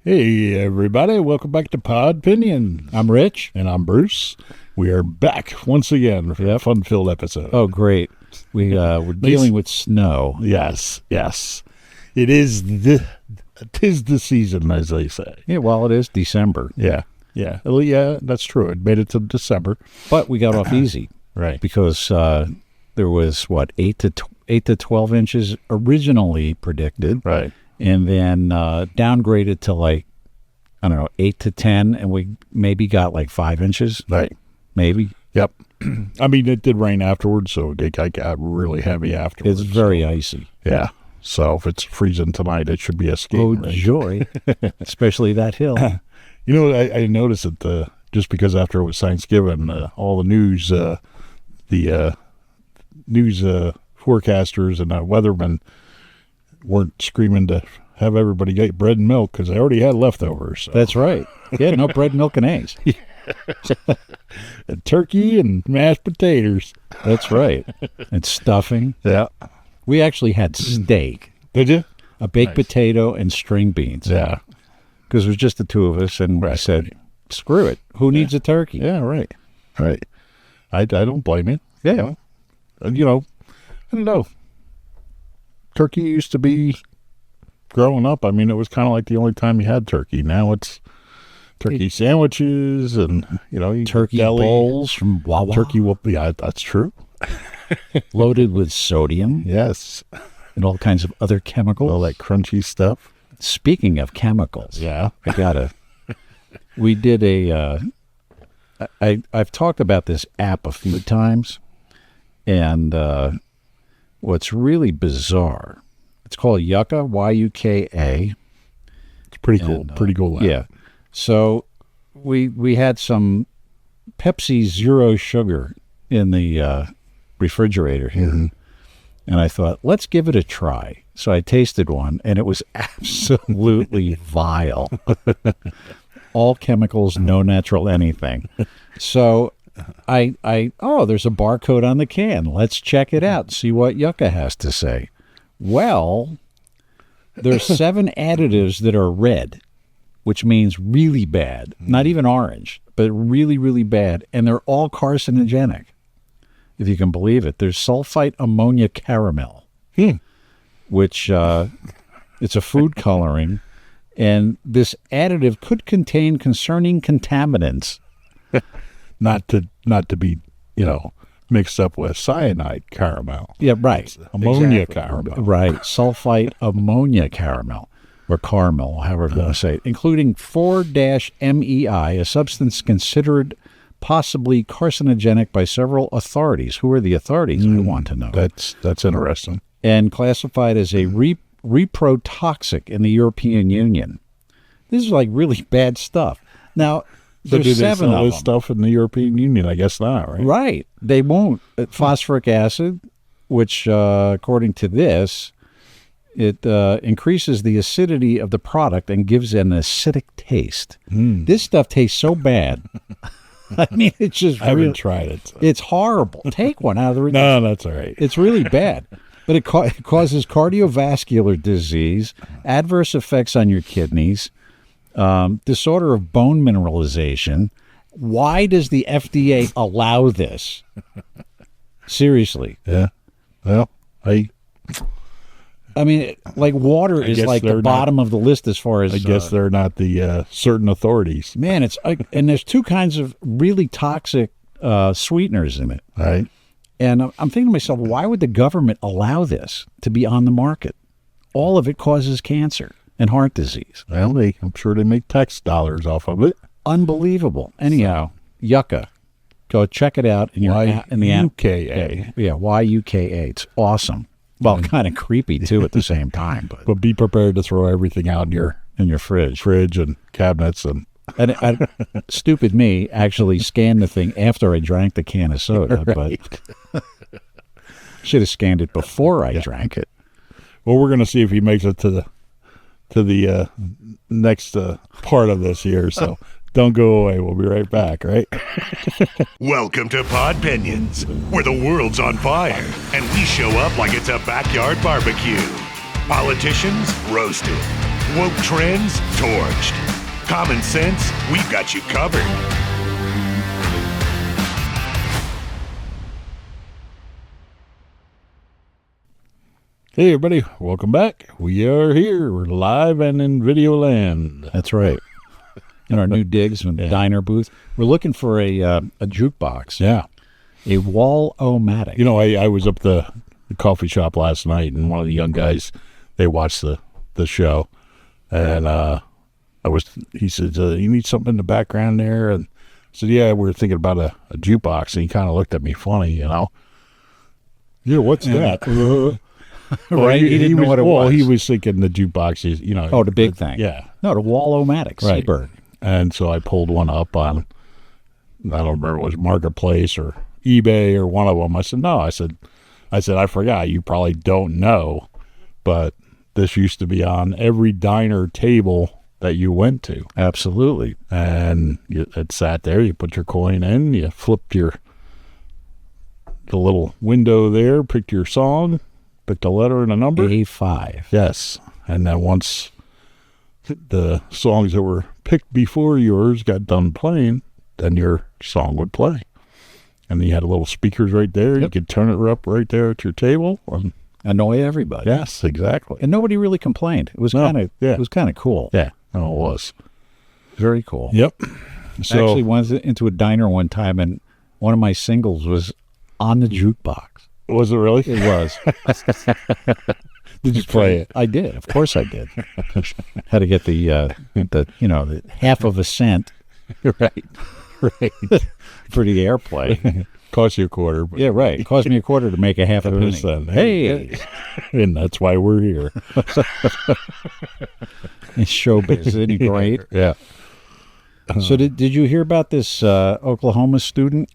Hey, everybody. Welcome back to Podpinions. I'm Rich. And I'm Bruce. We are back once again for that fun-filled episode. Oh, great. We're dealing with snow. Yes. It is the season, as they say. Yeah, well, it is December. Yeah, that's true. It made it to December. But we got off easy. Right. Because there was, 8 to 12 inches originally predicted. Right. And then downgraded to 8 to 10, and we maybe got 5 inches. Right. Maybe. Yep. I mean, it did rain afterwards, so it got really heavy afterwards. It's very icy. Yeah. So if it's freezing tonight, it should be a skate. Oh, joy. Especially that hill. You know, I noticed that just because after it was Thanksgiving, all the news, forecasters and weathermen weren't screaming to have everybody get bread and milk because they already had leftovers. So. That's right. Yeah, no bread, milk, and eggs. And turkey and mashed potatoes. That's right. And stuffing. Yeah. We actually had steak. Did you? A baked potato and string beans. Yeah. Because it was just the two of us, and I said, screw it. Who needs a turkey? Yeah, right. Right. I don't blame you. Yeah. You know, I don't know. Turkey used to be, growing up, I mean, it was kind of like the only time you had turkey. Now it's turkey sandwiches and, turkey deli bowls from Wawa. Turkey, yeah, that's true. Loaded with sodium. Yes. And all kinds of other chemicals. All that crunchy stuff. Speaking of chemicals. Yeah. We did I've talked about this app a few times, and what's really bizarre, it's called Yucca, Y-U-K-A. It's pretty cool. Pretty cool app. Yeah. So we had some Pepsi Zero Sugar in the refrigerator here. Mm-hmm. And I thought, let's give it a try. So I tasted one, and it was absolutely vile. All chemicals, no natural anything. So there's a barcode on the can. Let's check it out, see what Yucca has to say. Well, there's 7 additives that are red, which means really bad. Not even orange, but really, really bad. And they're all carcinogenic, if you can believe it. There's sulfite ammonia caramel, which it's a food coloring. And this additive could contain concerning contaminants. Not to be, mixed up with cyanide caramel. Yeah, right. Ammonia caramel. Right. Sulfite ammonia caramel, or caramel, however you want to say it, including 4-MEI, a substance considered possibly carcinogenic by several authorities. Who are the authorities? I want to know. That's interesting. And classified as a reprotoxic in the European Union. This is really bad stuff. Now, there's 7 of them. This stuff in the European Union, I guess not, right? Right. They won't. Phosphoric acid, which, according to this, it increases the acidity of the product and gives an acidic taste. This stuff tastes so bad. I mean, it's just I haven't tried it. So. It's horrible. Take one out of the... No, that's all right. It's really bad. But it causes cardiovascular disease, adverse effects on your kidneys, disorder of bone mineralization. Why does the FDA allow this? Seriously. Yeah. Well, I mean, water is the bottom of the list as far as... I guess they're not the certain authorities. Man, and there's 2 kinds of really toxic sweeteners in it. Right. And I'm thinking to myself, why would the government allow this to be on the market? All of it causes cancer and heart disease. Well, I'm sure they make tax dollars off of it. Unbelievable. Anyhow, Yucca. Go check it out in the app. Y-U-K-A. Yeah, Y-U-K-A. It's awesome. Well, kind of creepy, too, at the same time. But be prepared to throw everything out in your fridge and cabinets. And stupid me actually scanned the thing after I drank the can of soda, right. But should have scanned it before I drank it. Well, we're going to see if he makes it to the next part of this here, so don't go away. We'll be right back, right? Welcome to Podpinions, where the world's on fire, and we show up like it's a backyard barbecue. Politicians roasted, Woke trends torched. Common sense, we've got you covered. Hey, everybody. Welcome back. We are here. We're live and in video land. That's right. In our new digs in the diner booth. We're looking for a jukebox. Yeah. A wall-o-matic. You know, I was up the coffee shop last night, and one of the young guys, they watched the show, and he said, you need something in the background there? And I said, yeah, we were thinking about a jukebox, and he kind of looked at me funny, you know. Yeah, what's that? Right? He didn't know what it was. Well, he was thinking the jukebox is, you know. Oh, the big thing. Yeah. No, the wall-o-matic, Right. Seabird. And so I pulled one up on, I don't remember, it was Marketplace or eBay or one of them. I said, no. I said, I forgot. You probably don't know, but this used to be on every diner table that you went to. Absolutely. And it sat there. You put your coin in, you flipped the little window there, picked your song, picked a letter and a number. A5. Yes. And then once the songs that were picked before yours got done playing, then your song would play. And you had little speakers right there. Yep. You could turn it up right there at your table. Annoy everybody. Yes, exactly. And nobody really complained. It was kind of cool. Yeah, no, it was. Very cool. Yep. So, I actually went into a diner one time, and one of my singles was on the jukebox. Was it really? It was. Did you play it? I did. Of course I did. Had to get the half of a cent. Right. For the airplay. Cost you a quarter. Yeah, right. It cost me a quarter to make a half a penny. Hey. And that's why we're here. It's showbiz. Isn't it great? Yeah. So did you hear about this Oklahoma student?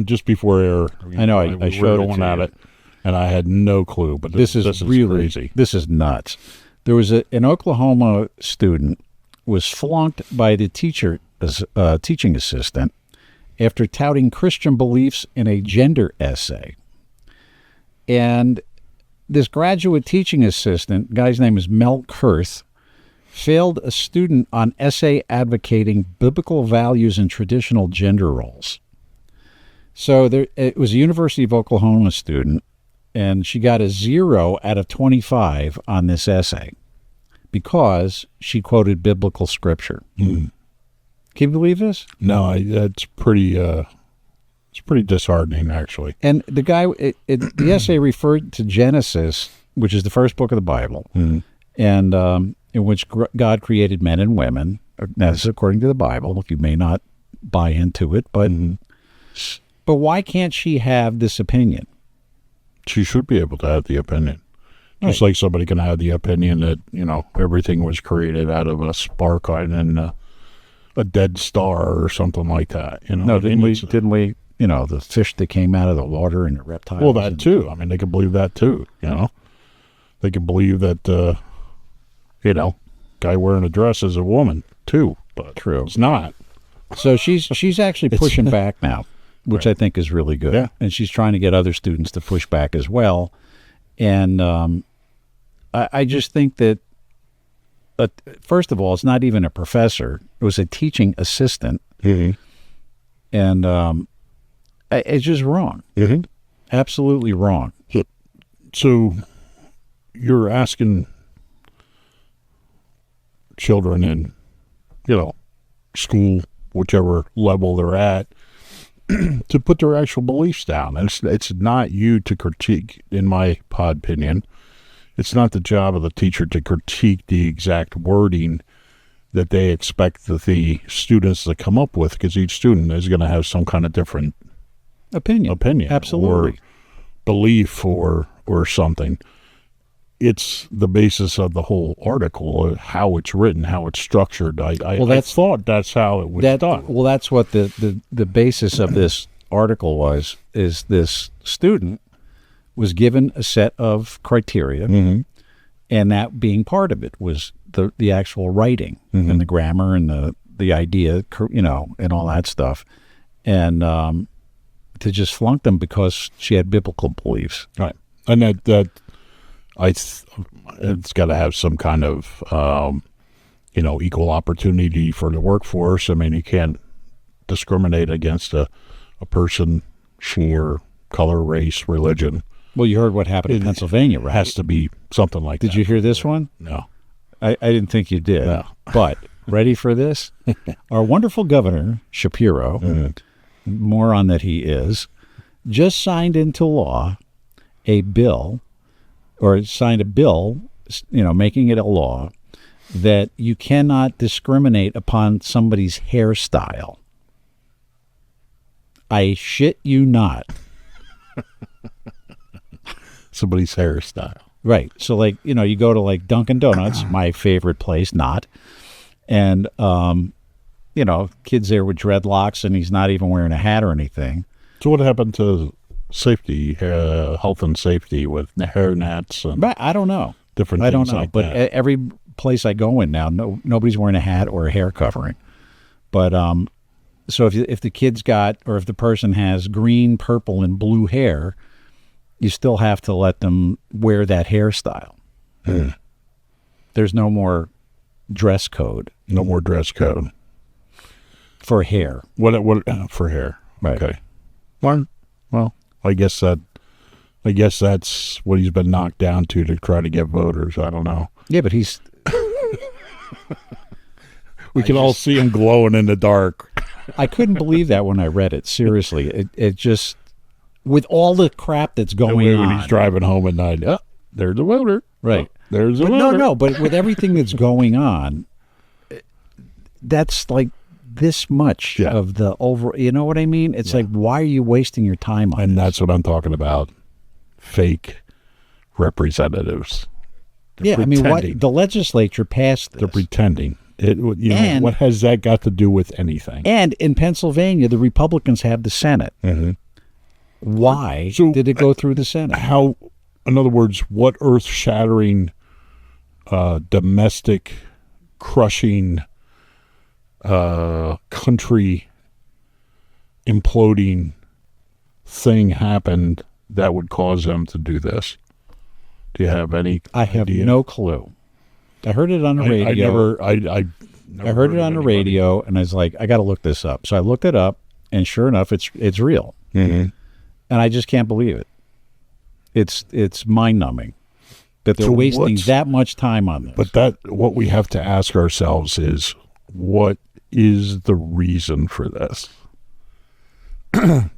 Just before air. I know. I showed it to you. And I had no clue. But this is really crazy. This is nuts. There was an Oklahoma student was flunked by the teaching assistant after touting Christian beliefs in a gender essay. And this graduate teaching assistant, guy's name is Mel Kurth, failed a student on essay advocating biblical values and traditional gender roles. So it was a University of Oklahoma student, and she got a 0 out of 25 on this essay because she quoted biblical scripture. Mm. Can you believe this? No, that's pretty. It's pretty disheartening, actually. And the guy, the essay referred to Genesis, which is the first book of the Bible, and in which God created men and women. That's according to the Bible. You may not buy into it, but why can't she have this opinion? She should be able to have the opinion. Just like somebody can have the opinion that, everything was created out of a spark and a dead star or something like that. No, didn't we, the fish that came out of the water and the reptiles? Well, that too. I mean, they could believe that too, They could believe that, guy wearing a dress is a woman too, but true. It's not. So she's actually pushing back now, which right. I think is really good. Yeah. And she's trying to get other students to push back as well. And I just think that, first of all, it's not even a professor. It was a teaching assistant. Mm-hmm. And it's just wrong. Mm-hmm. Absolutely wrong. So you're asking children in, school, whichever level they're at, to put their actual beliefs down. And it's not you to critique, in my opinion. It's not the job of the teacher to critique the exact wording that they expect the students to come up with, because each student is going to have some kind of different opinion, absolutely, or belief or something. It's the basis of the whole article, how it's written, how it's structured. I thought that's how it was done. Well, that's what the basis of this article was, is this student was given a set of criteria, and that being part of it was the actual writing and the grammar and the idea, and all that stuff. And to just flunk them because she had biblical beliefs. Right. And that it's got to have some kind of equal opportunity for the workforce. I mean, you can't discriminate against a person for color, race, religion. Well, you heard what happened in Pennsylvania, right? It has to be something like that. Did you hear this one? No. I didn't think you did. No. But ready for this? Our wonderful governor, Shapiro, moron that he is, just signed into law a bill, making it a law, that you cannot discriminate upon somebody's hairstyle. I shit you not. Somebody's hairstyle. Right. So, you go to, Dunkin' Donuts, my favorite place, not. And, kids there with dreadlocks, and he's not even wearing a hat or anything. So what happened to safety, health and safety with hair nets? And I don't know. Different I don't things know. like But that. every place I go in now, nobody's wearing a hat or a hair covering. But so if the kid's got, or if the person has green, purple, and blue hair, you still have to let them wear that hairstyle. There's no more dress code. No more dress code For hair. What for hair? Right. Okay. Well, I guess that's what he's been knocked down to try to get voters. I don't know. Yeah, but he's... We can all see him glowing in the dark. I couldn't believe that when I read it. Seriously. It just... With all the crap that's going on. When he's driving home at night, there's a voter. Right. Oh, there's a But voter. but with everything that's going on, that's like this much of the over, you know what I mean? It's like, why are you wasting your time on And this? that's what I'm talking about. Fake representatives. Yeah, I mean, the legislature passed this. They're pretending. And- what has that got to do with anything? And in Pennsylvania, the Republicans have the Senate. Mm-hmm. Why So, did it go through the Senate? How, in other words, what earth-shattering, domestic, crushing, country imploding thing happened that would cause them to do this? Do you have any I have idea? no clue. I heard it on the radio. I I heard it on the radio, and I was like, I got to look this up. So I looked it up, and sure enough, it's real. Mm-hmm. And I just can't believe it. It's mind-numbing that they're So wasting that much time on this. But what we have to ask ourselves is, what is the reason for this?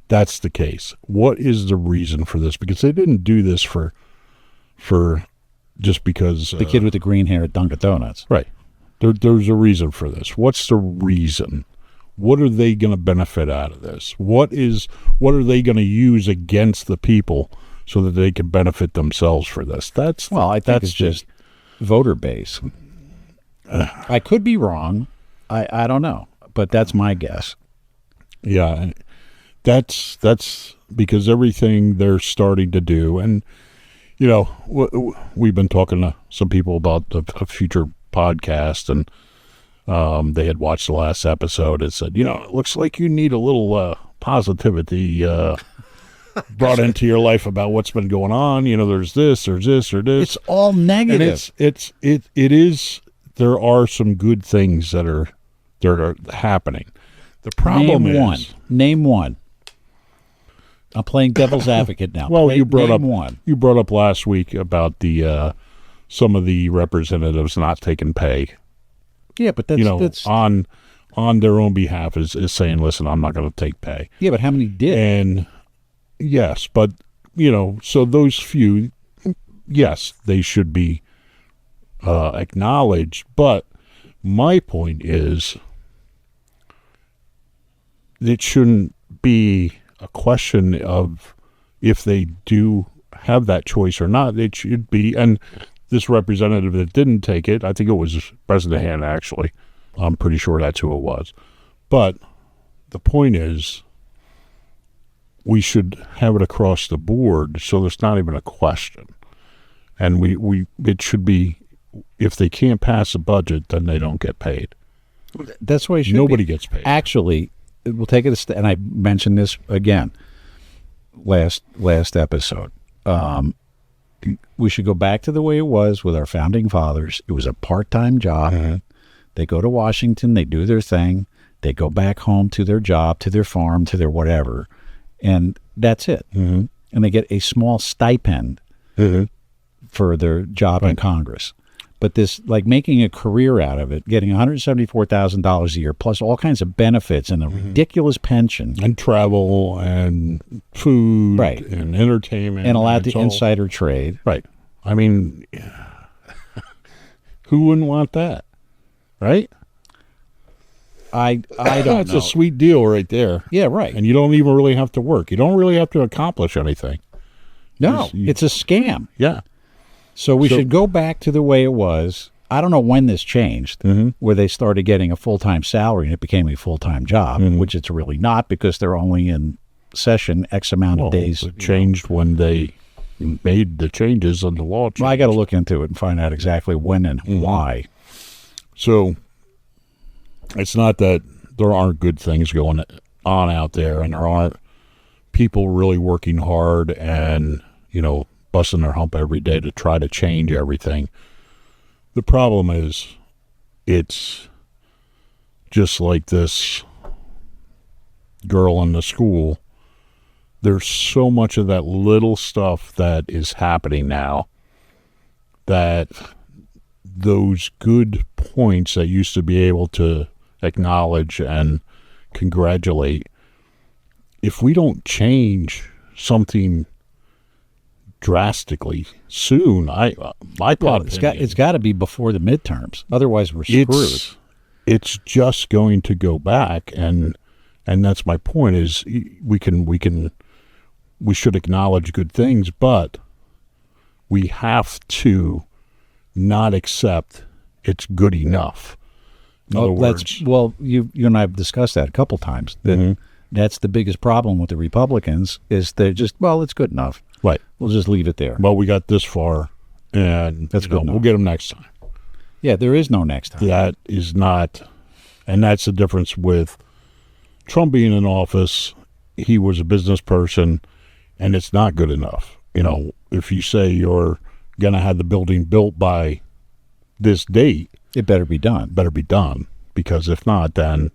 That's the case. What is the reason for this? Because they didn't do this for just because the kid with the green hair at Dunkin' Donuts. Right. There's a reason for this. What's the reason? What are they going to benefit out of this? What are they going to use against the people so that they can benefit themselves for this? I think it's just voter base. I could be wrong. I don't know, but that's my guess. Yeah, that's because everything they're starting to do, and we've been talking to some people about a future podcast, and they had watched the last episode and said, it looks like you need a little positivity brought into your life about what's been going on. There's this, or this. It's all negative. And it is. There are some good things that are happening. The problem Name one. I'm playing devil's advocate now. Well, you brought up last week about the some of the representatives not taking pay. Yeah, but that's on their own behalf is saying, listen, I'm not going to take pay. Yeah, but how many did? And yes, but so those few, yes, they should be acknowledged. But my point is, it shouldn't be a question of if they do have that choice or not. It should be, and this representative that didn't take it, I think it was President Han, actually. I'm pretty sure that's who it was. But the point is, we should have it across the board so there's not even a question. And it should be, if they can't pass a budget, then they don't get paid. That's why it should Nobody gets paid. Actually, we'll take it a step, and I mentioned this again last episode. we should go back to the way it was with our founding fathers. It was a part-time job. They go to Washington, they do their thing, they go back home to their job, to their farm, to their whatever, and that's it. And they get a small stipend for their job in Congress. But this, like, making a career out of it, getting $174,000 a year, plus all kinds of benefits and a ridiculous pension. And travel and food and entertainment. And allowed the insider trade. Right. I mean, who wouldn't want that? Right? I don't know. That's a sweet deal right there. Yeah, right. And you don't even really have to work. You don't really have to accomplish anything. No, it's a scam. Yeah. So we should go back to the way it was. I don't know when this changed, where they started getting a full-time salary and it became a full-time job, which it's really not because they're only in session X amount of days. It changed when they made the changes on the law. Well, I got to look into it and find out exactly when and why. So it's not that there aren't good things going on out there and there aren't people really working hard and, busting their hump every day to try to change everything. The problem is it's just like this girl in the school. There's so much of that little stuff that is happening now that those good points that used to be able to acknowledge and congratulate, if we don't change something drastically soon, it's got to be before the midterms. Otherwise, we're screwed. It's just going to go back, and that's my point. Is we should acknowledge good things, but we have to not accept it's good enough. In other words, you and I have discussed that a couple times. That that's the biggest problem with the Republicans is they're just, it's good enough. Right. We'll just leave it there. Well, we got this far, and that's good enough. We'll get them next time. Yeah, there is no next time. That is not, and that's the difference with Trump being in office. He was a business person, and it's not good enough. If you say you're going to have the building built by this date, it better be done. Because if not, then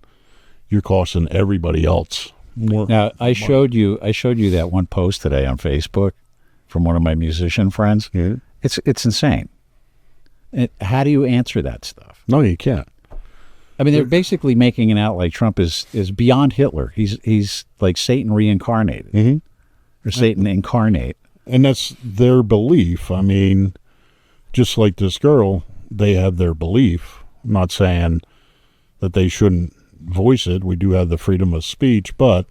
you're costing everybody else more. Now, I showed you that one post today on Facebook from one of my musician friends. Yeah. It's insane. How do you answer that stuff? No, you can't. I mean, they're basically making it out like Trump is beyond Hitler. He's like Satan reincarnated, or Satan incarnate. And that's their belief. I mean, just like this girl, they have their belief. I'm not saying that they shouldn't voice it. We do have the freedom of speech, but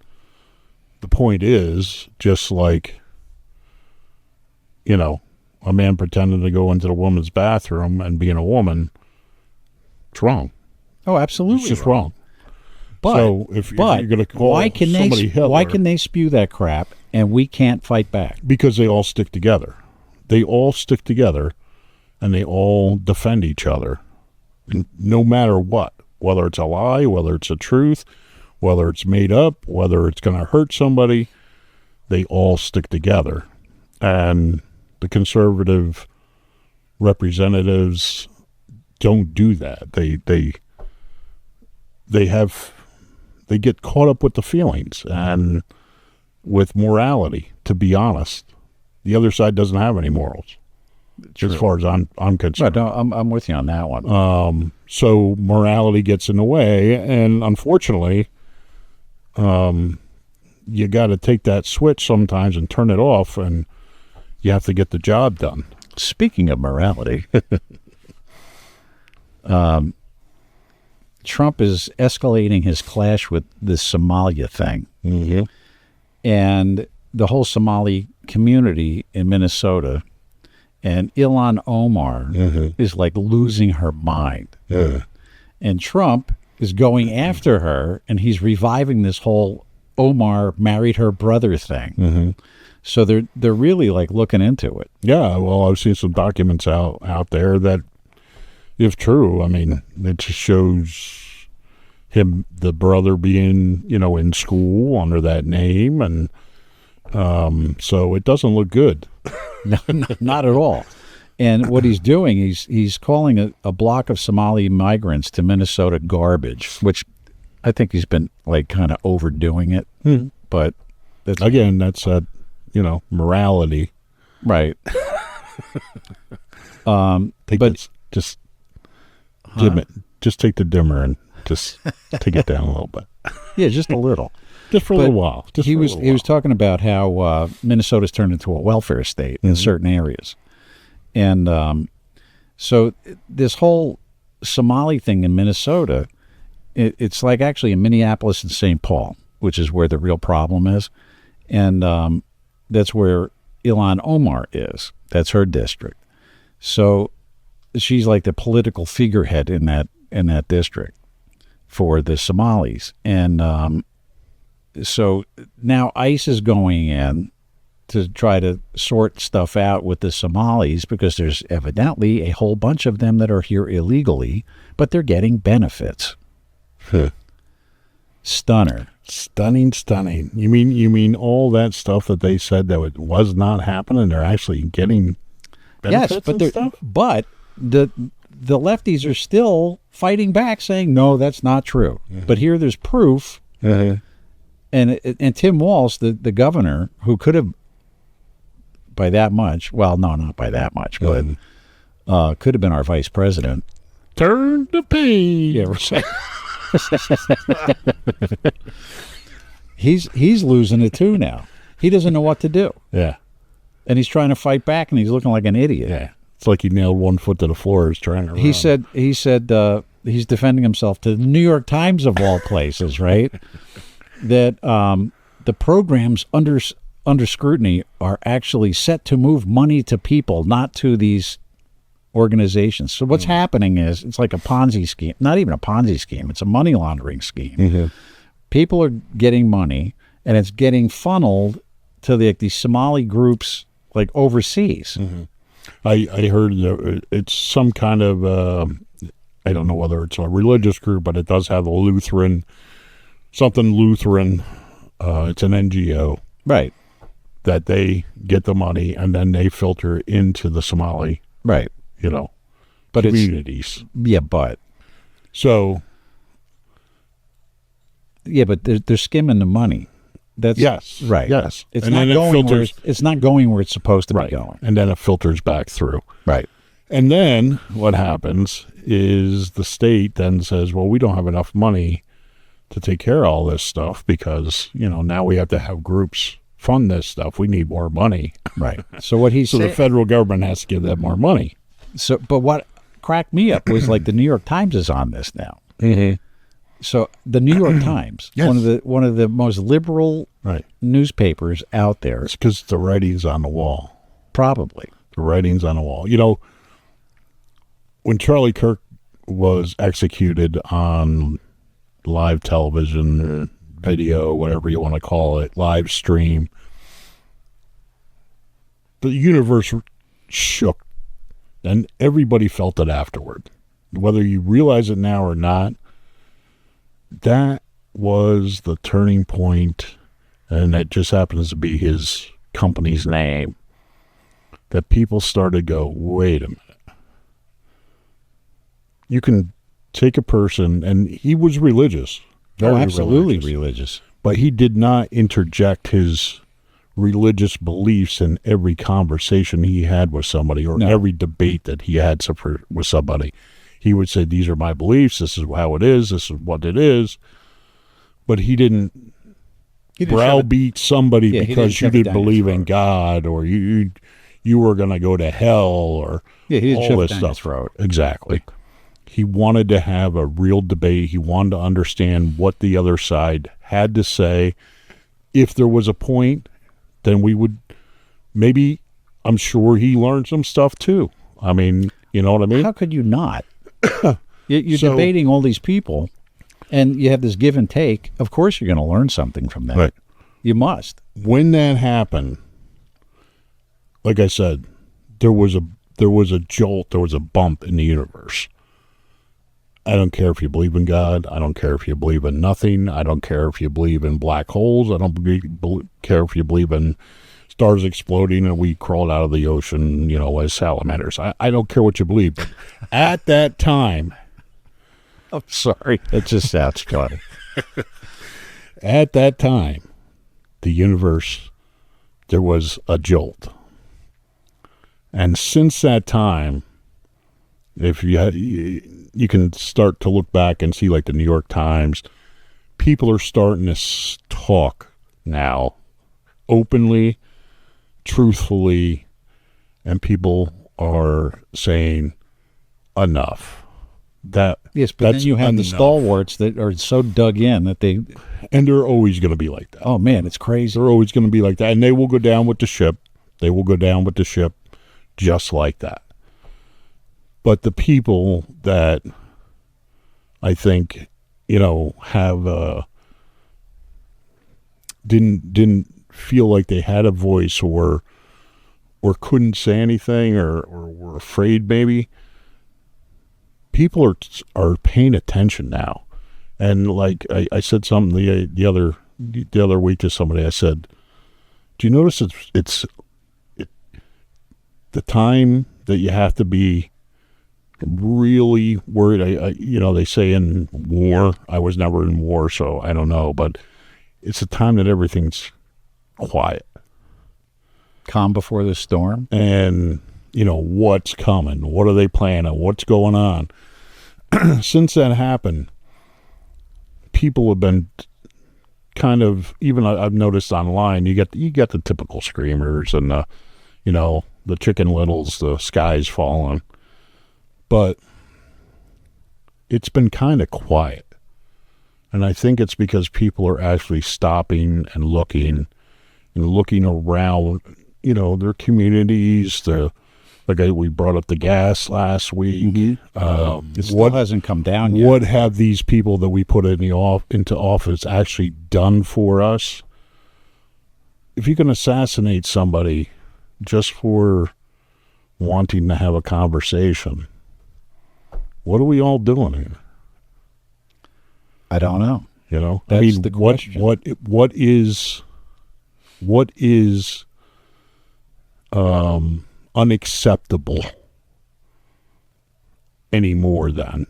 the point is, just like, a man pretending to go into the woman's bathroom and being a woman, it's wrong. Oh, absolutely. It's just wrong. But, so if you're going to call somebody Hitler, why can they spew that crap and we can't fight back? Because they all stick together. They all stick together and they all defend each other, no matter what, whether it's a lie, whether it's a truth, whether it's made up, whether it's going to hurt somebody, they all stick together. And the conservative representatives don't do that. They get caught up with the feelings and with morality, to be honest. The other side doesn't have any morals. True. As far as I'm concerned. Right, no, I'm with you on that one. So morality gets in the way, and unfortunately, you got to take that switch sometimes and turn it off, and you have to get the job done. Speaking of morality, Trump is escalating his clash with the Somalia thing. Mm-hmm. And the whole Somali community in Minnesota, and Ilhan Omar is like losing her mind. Yeah. And Trump is going after her, and he's reviving this whole Omar married her brother thing. So they're really like looking into it. Yeah, well, I've seen some documents out there that, if true, I mean, it just shows him, the brother, being, in school under that name, and so it doesn't look good. No, not at all. And what he's doing, he's calling a block of Somali migrants to Minnesota garbage, which I think he's been like kind of overdoing it. But that's morality. Right. Just dim it. Just take the dimmer and just take it down a little bit. Yeah, just a little. Just for a little while. He was talking about how Minnesota's turned into a welfare state in certain areas. And so this whole Somali thing in Minnesota, it's like actually in Minneapolis and St. Paul, which is where the real problem is. And that's where Ilhan Omar is. That's her district. So she's like the political figurehead in that district for the Somalis. And so now ICE is going in to try to sort stuff out with the Somalis because there's evidently a whole bunch of them that are here illegally, but they're getting benefits. Stunning. You mean all that stuff that they said that it was not happening, they're actually getting benefits? Yes, but the lefties are still fighting back, saying no, that's not true. But here there's proof. And Tim Walz, the governor, who could have by that much, well, no, not by that much, but could have been our vice president. Turn the page. Yeah, right. He's losing it too now. He doesn't know what to do. Yeah. And he's trying to fight back, and he's looking like an idiot. Yeah. It's like he nailed one foot to the floor. He's trying to run. He said he's defending himself to the New York Times of all places, right? That the programs under scrutiny are actually set to move money to people, not to these organizations. So what's happening is it's like a Ponzi scheme. Not even a Ponzi scheme. It's a money laundering scheme. People are getting money, and it's getting funneled to these Somali groups like overseas. I heard it's some kind of, I don't know whether it's a religious group, but it does have a Lutheran. It's an NGO. Right. That they get the money and then they filter into the Somali. Right. But communities. But they're skimming the money. That's yes, right. Yes, it's not going where it's supposed to be going, and then it filters back through. Right, and then what happens is the state then says, "Well, we don't have enough money to take care of all this stuff because now we have to have groups fund this stuff. We need more money." Right. So what he so the federal government has to give them more money. So, but what cracked me up was like the New York Times is on this now. So the New York Times, yes. one of the most liberal newspapers out there. It's because the writing's on the wall. Probably. The writing's on the wall. When Charlie Kirk was executed on live television, video, whatever you want to call it, live stream, the universe shook, and everybody felt it afterward. Whether you realize it now or not, that was the turning point, and that just happens to be his company's name, that people started to go, wait a minute. You can take a person, and he was religious. Very absolutely religious. But he did not interject his religious beliefs in every conversation he had with somebody or every debate that he had with somebody. He would say, these are my beliefs, this is how it is, this is what it is. But he didn't browbeat somebody because you didn't believe in God or you were going to go to hell or all this stuff. Exactly. He wanted to have a real debate. He wanted to understand what the other side had to say. If there was a point, then we would maybe, I'm sure he learned some stuff too. I mean, you know what I mean? How could you not? You're debating all these people, and you have this give and take. Of course you're going to learn something from that. Right. You must. When that happened, like I said, there was a jolt, there was a bump in the universe. I don't care if you believe in God. I don't care if you believe in nothing. I don't care if you believe in black holes. I don't care if you believe in stars exploding and we crawled out of the ocean, as salamanders. I don't care what you believe, but at that time, I'm sorry. It just sounds funny. At that time, the universe, there was a jolt. And since that time, if you can start to look back and see like the New York Times, people are starting to talk now openly, truthfully, and people are saying enough. Yes, but then you have the stalwarts that are so dug in that and they're always going to be like that. Oh man, it's crazy. They're always going to be like that, and they will go down with the ship. They will go down with the ship just like that. But the people that I think, have didn't feel like they had a voice or couldn't say anything or were afraid maybe. People are paying attention now. And like I said something the other week to somebody, I said, do you notice it's the time that you have to be really worried? They say in war, I was never in war, so I don't know, but it's a time that everything's quiet. Calm before the storm. And, what's coming? What are they planning? What's going on? Since that happened, people have been kind of, even I've noticed online, you get the typical screamers and the Chicken Littles, the sky's falling. But it's been kind of quiet. And I think it's because people are actually stopping and looking around, their communities, we brought up the gas last week. Mm-hmm. It still hasn't come down yet. What have these people that we put into office actually done for us? If you can assassinate somebody just for wanting to have a conversation, what are we all doing here? I don't know. That's the question. What is unacceptable anymore then?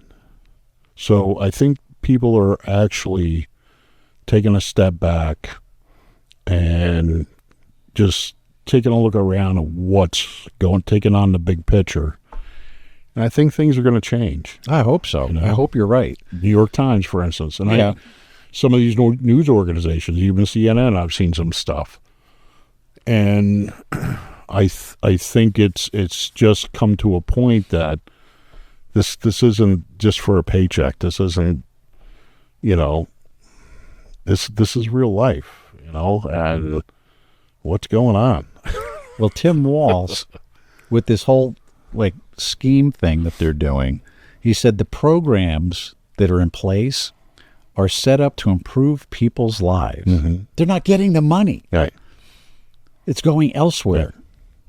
So I think people are actually taking a step back and just taking a look around at what's taking on the big picture. And I think things are going to change. I hope so. I hope you're right. New York Times, for instance. And some of these news organizations, even CNN, I've seen some stuff. And I think it's just come to a point that this isn't just for a paycheck. This isn't, this is real life, and what's going on? Well, Tim Walz, with this whole scheme thing that they're doing, he said the programs that are in place are set up to improve people's lives. Mm-hmm. They're not getting the money. Right. It's going elsewhere. Yeah.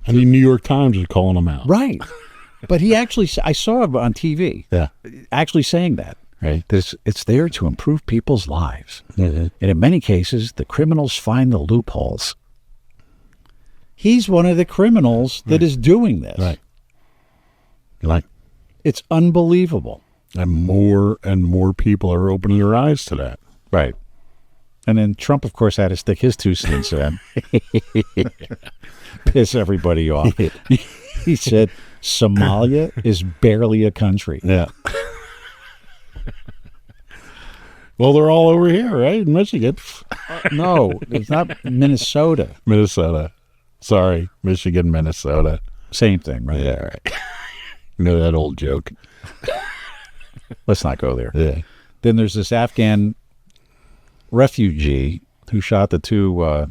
And the New York Times is calling them out. Right. But he actually, I saw him on TV, actually saying that. Right. It's there to improve people's lives. Mm-hmm. And in many cases, the criminals find the loopholes. He's one of the criminals that is doing this. Right. Right. It's unbelievable. And more people are opening their eyes to that. Right. And then Trump, of course, had to stick his 2 cents in. Piss everybody off. He said, Somalia is barely a country. Yeah. Well, they're all over here, right? In Michigan. No, it's not Minnesota. Minnesota. Sorry, Michigan, Minnesota. Same thing, right? Yeah, right. You know that old joke. Let's not go there. Yeah. Then there's this Afghan refugee who shot the 2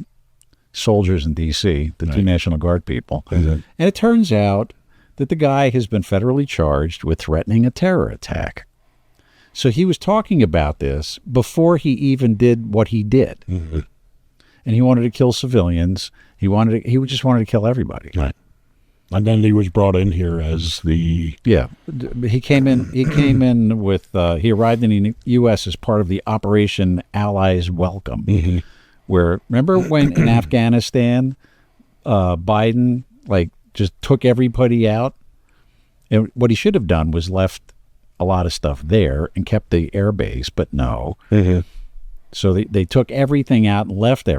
soldiers in D.C., the 2 National Guard people. Mm-hmm. And it turns out that the guy has been federally charged with threatening a terror attack. So he was talking about this before he even did what he did. Mm-hmm. And he wanted to kill civilians. He just wanted to kill everybody. Right. And then he was brought in here as the... Yeah. He came in with... he arrived in the U.S. as part of the Operation Allies Welcome. Mm-hmm. Where, remember when in Afghanistan, Biden just took everybody out. And what he should have done was left a lot of stuff there and kept the air base, but no. Mm-hmm. So they took everything out and left they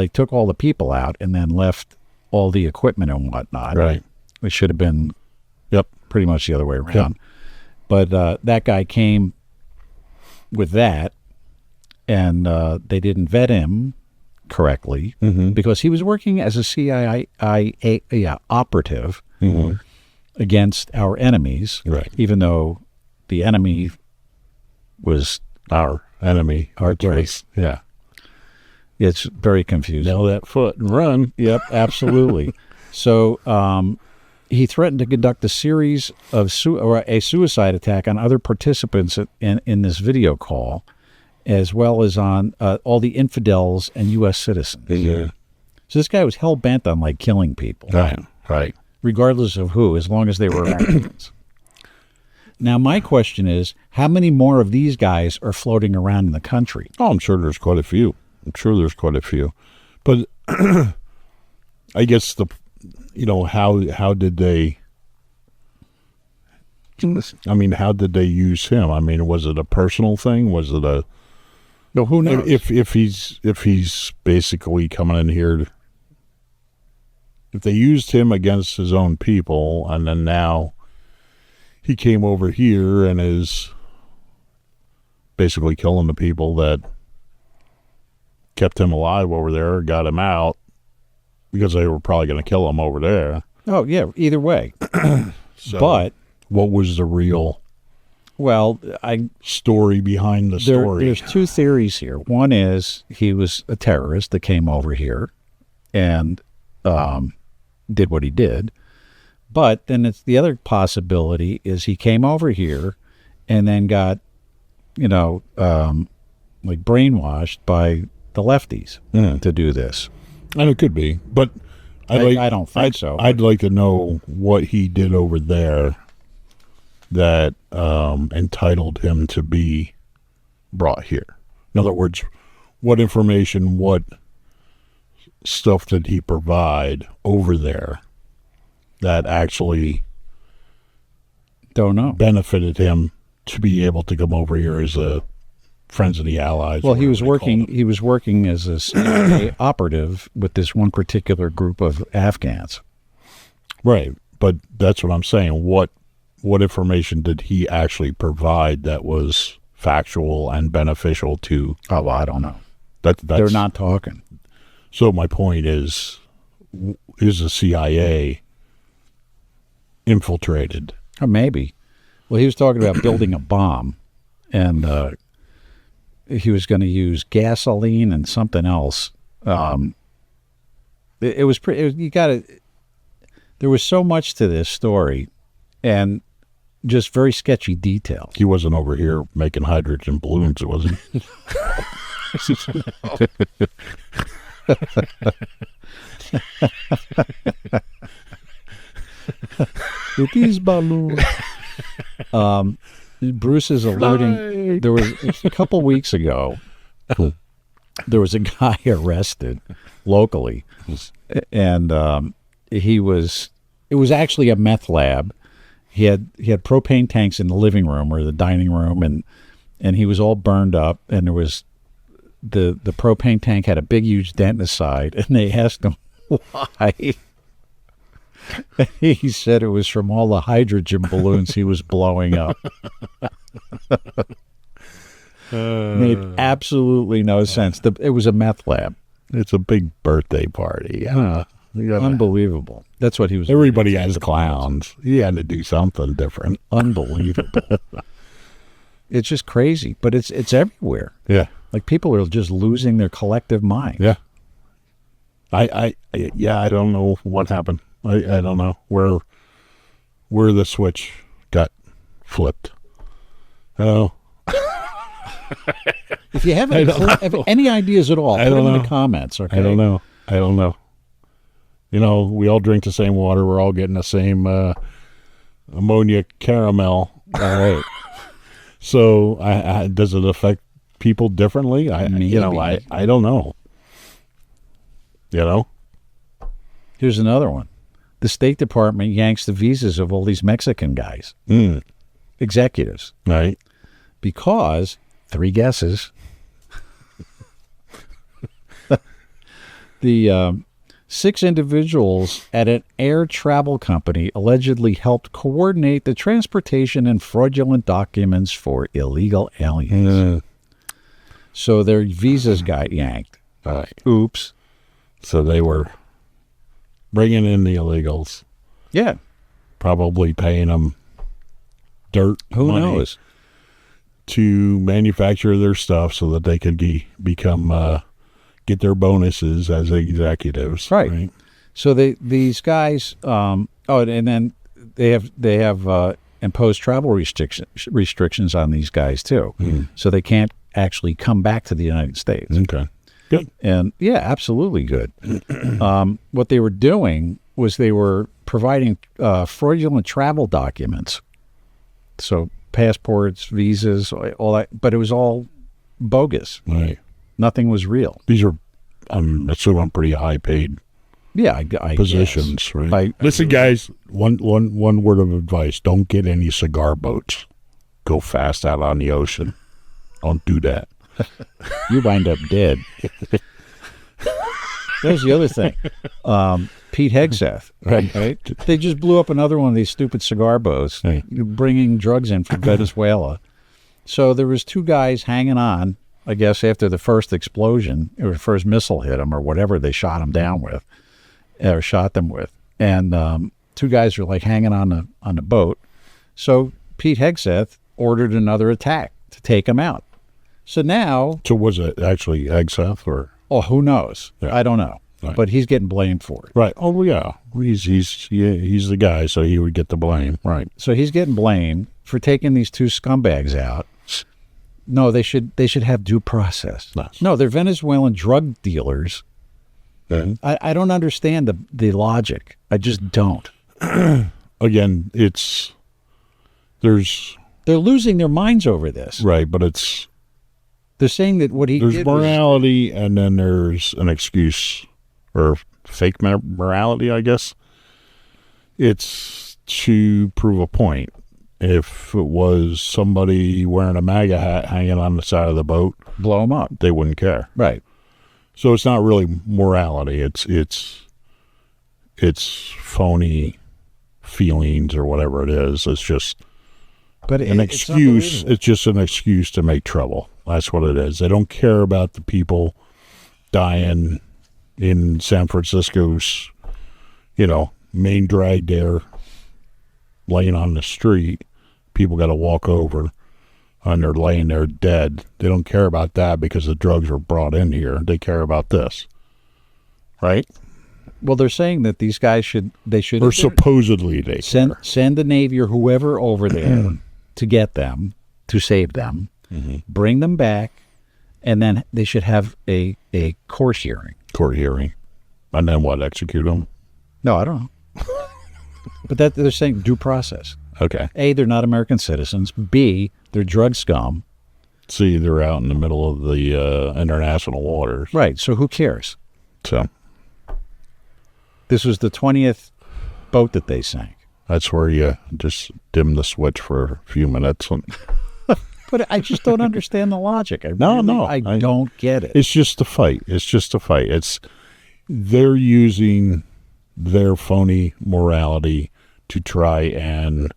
took all the people out and then left all the equipment and whatnot. Right. It should have been pretty much the other way around. Yep. But that guy came with that, and they didn't vet him correctly because he was working as a CIA operative against our enemies, right? Even though the enemy was our enemy, our choice. Yeah, it's very confusing. Nail that foot and run. Yep, absolutely. So he threatened to conduct a series of a suicide attack on other participants in this video call, as well as on all the infidels and U.S. citizens. Yeah. So this guy was hell-bent on, killing people. Right. Regardless of who, as long as they were Americans. Now, my question is, how many more of these guys are floating around in the country? Oh, I'm sure there's quite a few. But I guess how did they... how did they use him? Was it a personal thing? Was it a... No, who knows? If he's basically coming in here, if they used him against his own people, and then now he came over here and is basically killing the people that kept him alive over there, got him out, because they were probably going to kill him over there. Oh, yeah, either way. So, but what was the real... story behind the story? There's two theories here. One is he was a terrorist that came over here and did what he did. But then it's the other possibility is he came over here and then got, brainwashed by the lefties to do this. And it could be, but I don't think so. I'd like to know what he did over there that entitled him to be brought here. In other words, what information, what stuff did he provide over there that actually don't know benefited him to be able to come over here as a Friends of the Allies? Well, he was working as a CIA operative with this one particular group of Afghans. Right, but that's what I'm saying. What information did he actually provide that was factual and beneficial to... Oh, well, I don't know. That's, they're not talking. So my point is the CIA infiltrated? Or maybe. Well, he was talking about building a bomb, and he was going to use gasoline and something else. It was pretty... There was so much to this story, and just very sketchy details. He wasn't over here making hydrogen balloons, was he? With these balloons. Bruce is alerting. There was a couple weeks ago, there was a guy arrested locally, and it was actually a meth lab. He had propane tanks in the living room or the dining room, and he was all burned up, and there was the propane tank had a big huge dent in the side, and they asked him why. He said it was from all the hydrogen balloons he was blowing up. Made absolutely no sense. It was a meth lab. It's a big birthday party. Unbelievable. That's what he was. Everybody has clowns. He had to do something different. Unbelievable. It's just crazy, but it's everywhere. Yeah. Like people are just losing their collective mind. Yeah. I don't know what happened. I don't know where the switch got flipped. Oh. If you have any ideas at all, put them in the comments. Okay. I don't know. We all drink the same water. We're all getting the same ammonia caramel. All right. So does it affect people differently? I don't know. Here's another one. The State Department yanks the visas of all these Mexican guys, executives, Right. because, 3 guesses, the 6 individuals at an air travel company allegedly helped coordinate the transportation and fraudulent documents for illegal aliens. So their visas got yanked. Right. Oops. So they were bringing in the illegals, Yeah. probably paying them dirt Who money knows? to manufacture their stuff so that they could become get their bonuses as executives. Right. So these guys. And then they have imposed travel restrictions on these guys too. So they can't actually come back to the United States. Okay. Good. And yeah, absolutely good. What they were doing was they were providing fraudulent travel documents. So passports, visas, all that, but it was all bogus. Right. Nothing was real. These are, I'm assuming, pretty high paid Yeah, I positions, guess. right? Listen, guys, one word of advice: don't get any cigar boats. Go fast out on the ocean. Don't do that. You wind up dead. There's the other thing. Pete Hegseth, right? They just blew up another one of these stupid cigar boats, Right. bringing drugs in from Venezuela. So there was 2 guys hanging on, I guess, after the first explosion, or the first missile hit them, or whatever they shot them down with, or shot them with. And 2 guys were like hanging on the boat. So Pete Hegseth ordered another attack to take them out. So now, So was it actually Hegseth or? oh, who knows? Yeah. I don't know. Right. But he's getting blamed for it. Right. Oh yeah. He's the guy, so he would get the blame. Right. So he's getting blamed for taking these 2 scumbags out. No, they should have due process. Nice. No, they're Venezuelan drug dealers. Then I don't understand the logic. I just don't. again, They're losing their minds over this. right, but it's They're saying that what he there's did was, morality, and then there's an excuse or fake morality, I guess. It's to prove a point. If it was somebody wearing a MAGA hat hanging on the side of the boat, blow them up. they wouldn't care. Right. So it's not really morality. It's phony feelings or whatever it is. It's just But an it's excuse. unbelievable. It's just an excuse to make trouble. That's what it is. They don't care about the people dying in San Francisco's, main drag there, laying on the street. People got to walk over, and they're laying there dead. They don't care about that because the drugs are brought in here. They care about this, right? Well, they're saying that these guys should Or supposedly they send care. the Navy or whoever over there to get them, to save them, bring them back, and then they should have a court hearing. Court hearing, and then what? Execute them? No, I don't know. But that they're saying due process. Okay. A, they're not American citizens. B, they're drug scum. See, they're out in the middle of the international waters. Right. So who cares? So This was the 20th boat that they sank. that's where you just dim the switch for a few minutes. And But I just don't understand the logic. I don't get it. it's just a fight. They're using their phony morality to try and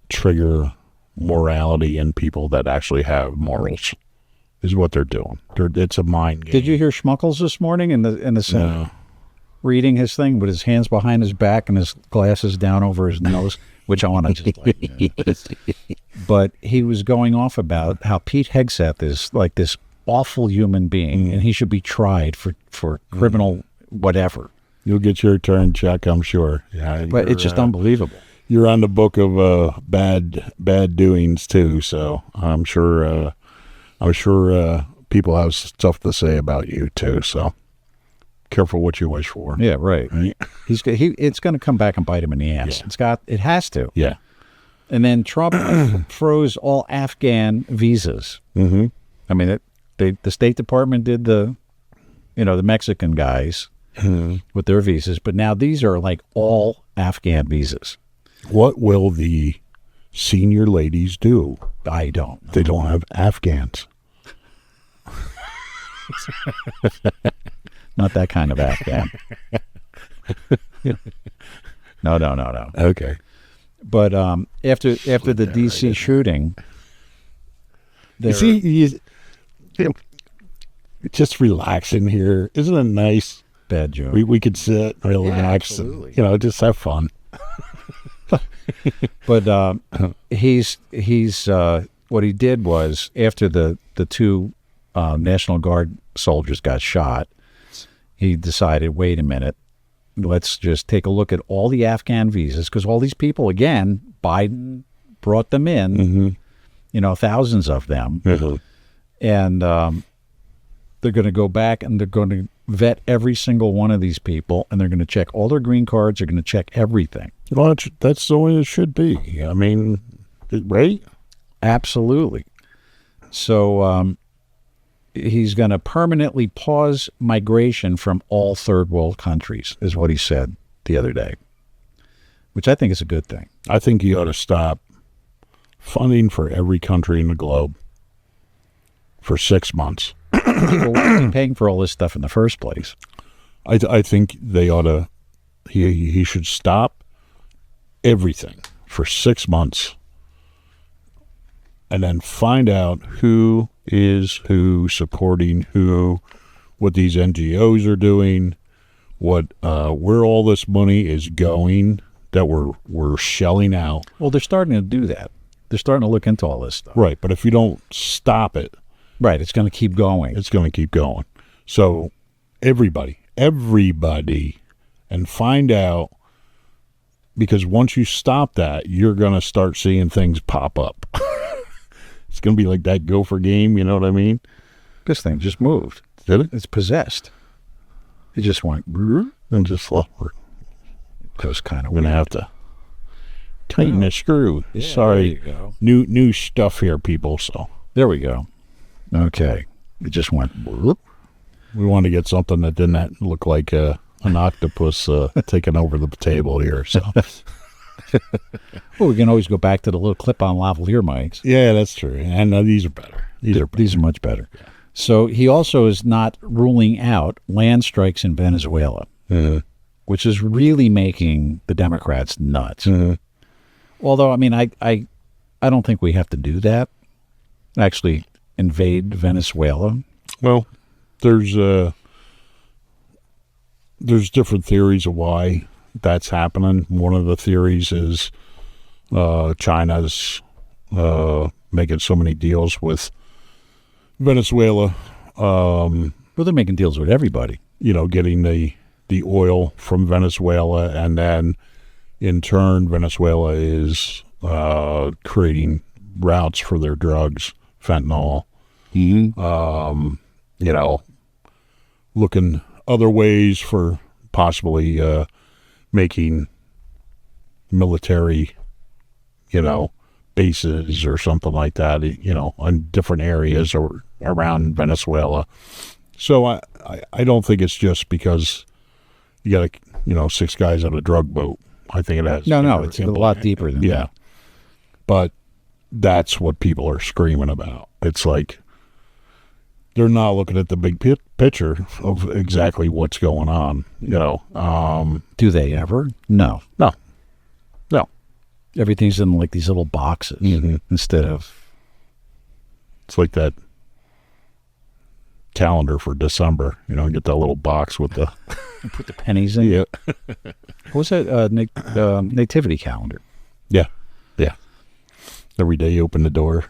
trigger morality in people that actually have morals. Is what they're doing. It's a mind game. Did you hear Schmuckles this morning in the Senate? No. Reading his thing with his hands behind his back and his glasses down over his nose, which I want to just like. But he was going off about how Pete Hegseth is like this awful human being, and he should be tried for criminal whatever. You'll get your turn, Chuck, I'm sure. Yeah, But it's just unbelievable. You're on the book of bad doings too, so I'm sure people have stuff to say about you too. So careful what you wish for. Yeah, right. Right? It's going to come back and bite him in the ass. Yeah. It has to. Yeah. And then Trump froze all Afghan visas. Mm-hmm. I mean, the State Department did the Mexican guys, with their visas. But now these are like all Afghan visas. What will the senior ladies do? I don't know. They don't have Afghans. Not that kind of Afghan. No. Okay. But after the D.C. shooting, You see, just relax in here. Isn't it nice? bad joke. We could sit, relax, and, just have fun. But he's what he did was, after the two National Guard soldiers got shot, he decided, wait a minute, let's just take a look at all the Afghan visas, because all these people, again, Biden brought them in, thousands of them, and they're going to go back and they're going to vet every single one of these people, and they're going to check all their green cards, they're going to check everything. Well, that's the way it should be. I mean, right? Absolutely. So he's going to permanently pause migration from all third world countries, is what he said the other day, which I think is a good thing. I think you ought to stop funding for every country in the globe for 6 months. People weren't paying for all this stuff in the first place. I think they ought to, he should stop everything for 6 months and then find out who is who supporting who, what these NGOs are doing, what where all this money is going that we're shelling out. Well, they're starting to do that. They're starting to look into all this stuff. Right, but if you don't stop it, right, it's going to keep going. it's going to keep going. So everybody, and find out, because once you stop that, you're going to start seeing things pop up. It's going to be like that Gopher game, you know what I mean? This thing just moved. Did it? It's possessed. It just went And just That was kind of we're going to have to tighten the screw. Yeah, Sorry. there you go. New stuff here, people, so There we go. Okay. It just went whoop. we want to get something that didn't look like an octopus taking over the table here, so... Well, we can always go back to the little clip-on lavalier mics. Yeah, that's true. And these are better. These are much better. Yeah. So he also is not ruling out land strikes in Venezuela, which is really making the Democrats nuts. Although, I mean, I don't think we have to do that. Actually, invade Venezuela. Well, there's different theories of why that's happening. One of the theories is China's making so many deals with Venezuela. Well, they're making deals with everybody. Getting the oil from Venezuela, and then in turn, Venezuela is creating routes for their drugs, fentanyl. Looking other ways for possibly making military, bases or something like that, on different areas or around Venezuela. So I don't think it's just because you got 6 guys on a drug boat. I think it has. No, it's a lot deeper than that. But that's what people are screaming about. It's like they're not looking at the big picture of exactly what's going on. Do they ever? No. Everything's in like these little boxes instead of... It's like that calendar for December. Get that little box with the... Put the pennies in? Yeah. What was that? Nativity calendar. Yeah. Every day you open the door.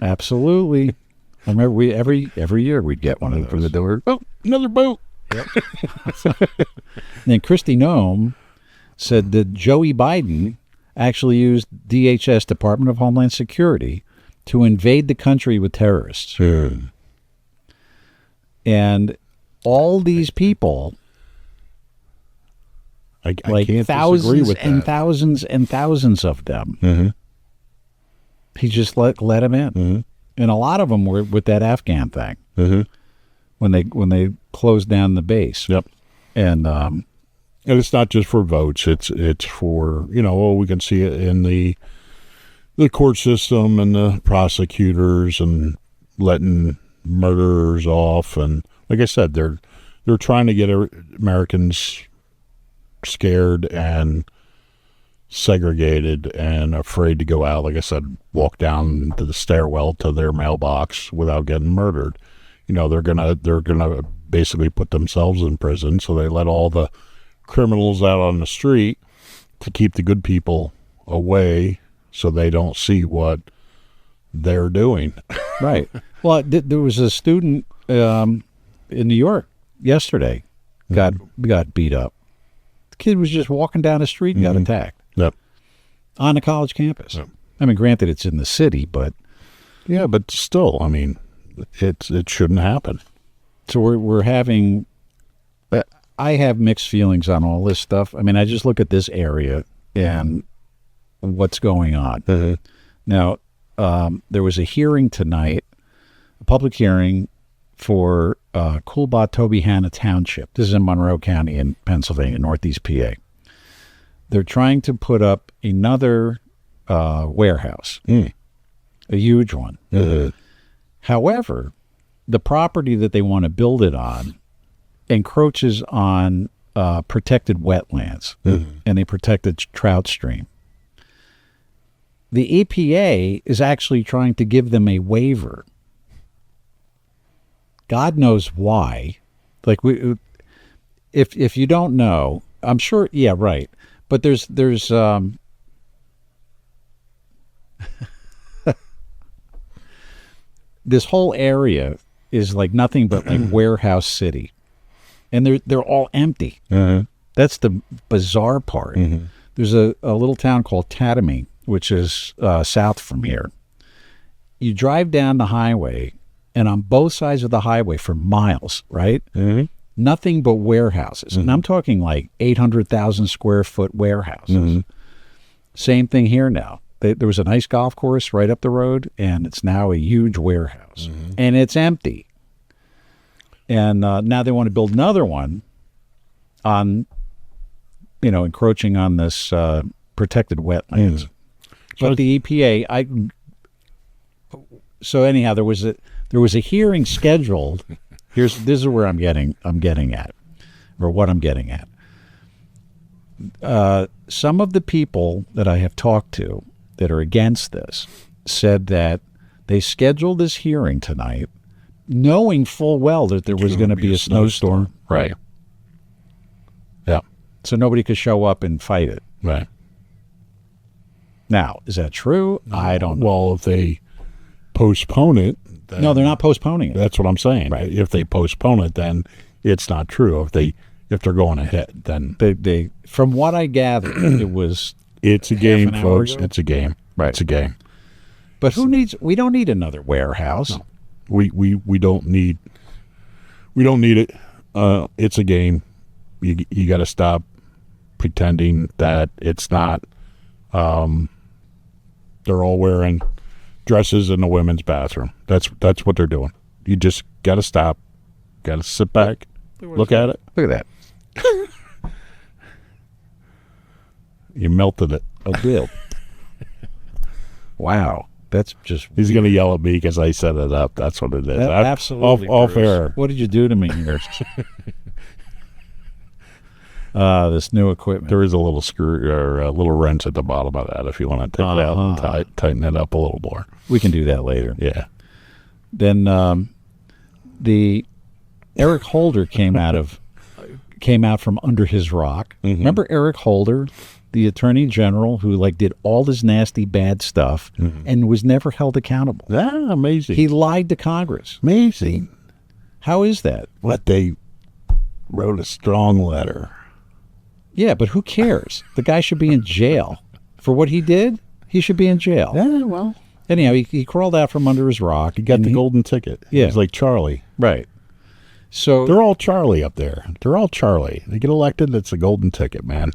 Absolutely. I remember every year we'd get one of those. Open the door. Oh, another boat. Yep. Then Kristi Noem said that Joey Biden actually used DHS, Department of Homeland Security, to invade the country with terrorists. And all these people, I like can't thousands disagree with and that. thousands and thousands of them, he just let them in. And a lot of them were with that Afghan thing. when they closed down the base. Yep. And it's not just for votes. It's for, we can see it in the court system and the prosecutors and letting murderers off. And like I said, they're trying to get Americans scared and segregated and afraid to go out. Like I said, walk down to the stairwell to their mailbox without getting murdered. They're gonna basically put themselves in prison, so they let all the criminals out on the street to keep the good people away, so they don't see what they're doing. Right. Well, there was a student in New York yesterday got beat up. The kid was just walking down the street and got attacked. Yep. On a college campus. Yep. I mean, granted, it's in the city, but yeah, but still, I mean, it shouldn't happen. So we're having. I have mixed feelings on all this stuff. I mean, I just look at this area and what's going on. Mm-hmm. Now, there was a hearing tonight, a public hearing for Coolbah-Tobyhanna Township. This is in Monroe County in Pennsylvania, Northeast PA. They're trying to put up another warehouse, a huge one. Mm-hmm. However, the property that they want to build it on encroaches on protected wetlands, and they protect a trout stream. The EPA is actually trying to give them a waiver. God knows why. Like if you don't know, I'm sure. Yeah, right. But there's this whole area is like nothing but like warehouse city, and they're all empty. That's the bizarre part. There's a little town called Tatamy, which is south from here. You drive down the highway, and on both sides of the highway for miles, right? Nothing but warehouses. And I'm talking like 800,000 square foot warehouses. Same thing here now. There was a nice golf course right up the road, and it's now a huge warehouse. And it's empty. And now they want to build another one on, encroaching on this protected wetlands. But the EPA, so anyhow, there was a hearing scheduled. This is where I'm getting at, or what I'm getting at. Some of the people that I have talked to that are against this said that they scheduled this hearing tonight knowing full well that there was going to be a snowstorm. Right. Yeah. So nobody could show up and fight it. Right. Now, is that true? I don't know. Well, if they postpone it... No, they're not postponing it. That's what I'm saying. Right. If they postpone it, then it's not true. If they're going ahead, then... They from what I gathered, it was... It's a game, an hour folks. ago? It's a game. Right. It's a game. But we don't need another warehouse. No. We don't need it. It's a game. You got to stop pretending that it's not. They're all wearing dresses in the women's bathroom. That's what they're doing. You just got to stop. Got to sit back, look at it. Look at that. You melted it. Oh, Bill. Wow. That's just... He's going to yell at me because I set it up. That's what it is. Absolutely. Off air. What did you do to me here? This new equipment. There is a little screw or a little wrench at the bottom of that if you want to take it out and tighten it up a little more. We can do that later. Yeah. Then the Eric Holder came out from under his rock. Remember Eric Holder, the attorney general who did all this nasty bad stuff and was never held accountable? Yeah, amazing. He lied to Congress. Amazing. How is that? What, they wrote a strong letter. Yeah, but who cares? The guy should be in jail. For what he did, he should be in jail. Yeah, well. Anyhow, he crawled out from under his rock. He got the golden ticket. Yeah. He's like Charlie. Right. So they're all Charlie up there. They're all Charlie. They get elected, it's a golden ticket, man.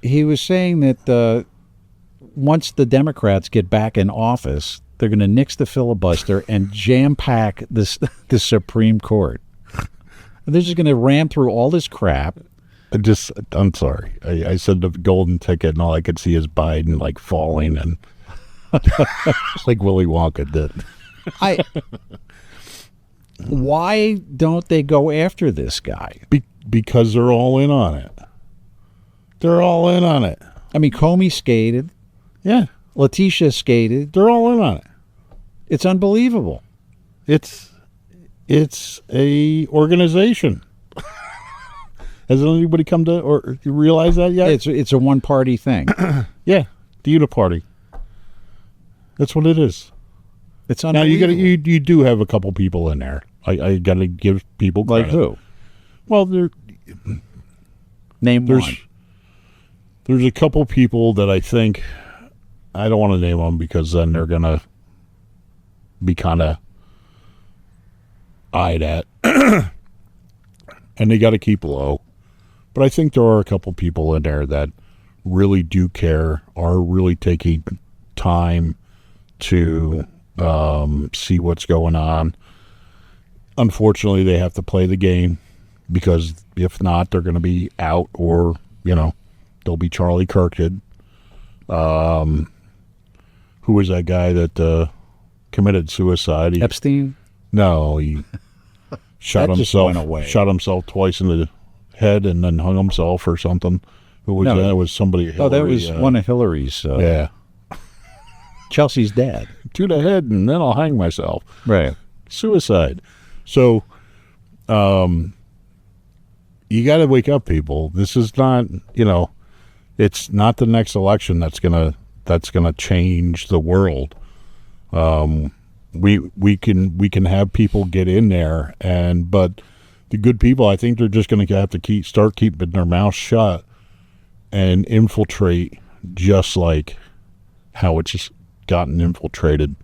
He was saying that once the Democrats get back in office, they're going to nix the filibuster and jam-pack the Supreme Court. They're just going to ram through all this crap. I'm sorry. I said the golden ticket, and all I could see is Biden like falling, and like Willy Wonka did. Why don't they go after this guy? Because they're all in on it. They're all in on it. I mean, Comey skated. Yeah. Letitia skated. They're all in on it. It's unbelievable. It's a organization. Has anybody come to or realize that yet? It's a one-party thing. Yeah, the UniParty. That's what it is. It's now unbelievable. you do have a couple people in there. I got to give people credit. Like who? Well, Name one. There's a couple people that I think, I don't want to name them because then they're gonna be kind of eyed at, and they got to keep low. But I think there are a couple people in there that really do care, are really taking time to see what's going on. Unfortunately, they have to play the game, because if not, they're going to be out, or they'll be Charlie Kirked. Who was that guy that committed suicide? Epstein? No, he shot That just himself. went away. Shot himself twice in the head and then hung himself or something. Who was No. that? It was somebody. Oh, that Hillary, was one of Hillary's. yeah, Chelsea's dad. to the head, and then I'll hang myself. Right. Suicide. So, you got to wake up, people. This is not, it's not the next election that's gonna change the world. We can have people get in there, but the good people, I think they're just going to have to start keeping their mouth shut and infiltrate, just like how it's just gotten infiltrated